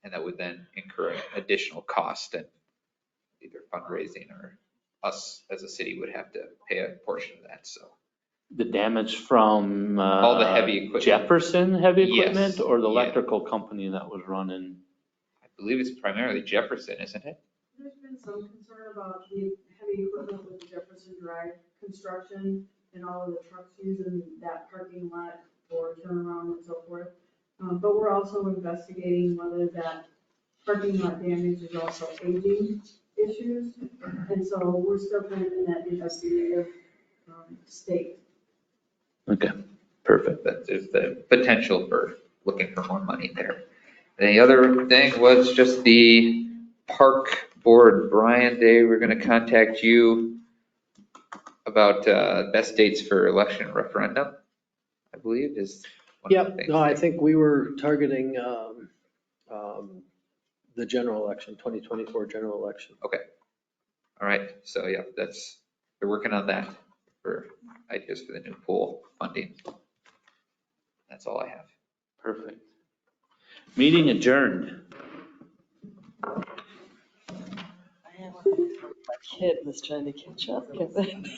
And that would then incur additional cost, and either fundraising or us as a city would have to pay a portion of that, so. The damage from All the heavy equipment. Jefferson heavy Yes, equipment, or the yeah. electrical company that was running? I believe it's primarily Jefferson, isn't it? There's been some concern about the heavy equipment with the Jefferson Drive construction and all of the trucks using that parking lot for turnaround and so forth. But we're also investigating whether that parking lot damage is also aging issues. And so we're still kind of in that investigative state. Okay, perfect. That there's the potential for looking for more money there. The other thing was just the park board. Brian, they were going to contact you about best dates for election referendum, I believe is one of the Yep, things. no, I think we were targeting the general election, 2024 general election. Okay. All right. So yeah, they're working on that for ideas for the new pool funding. That's all I have. Perfect. Meeting adjourned. My kid was trying to catch up, Kevin.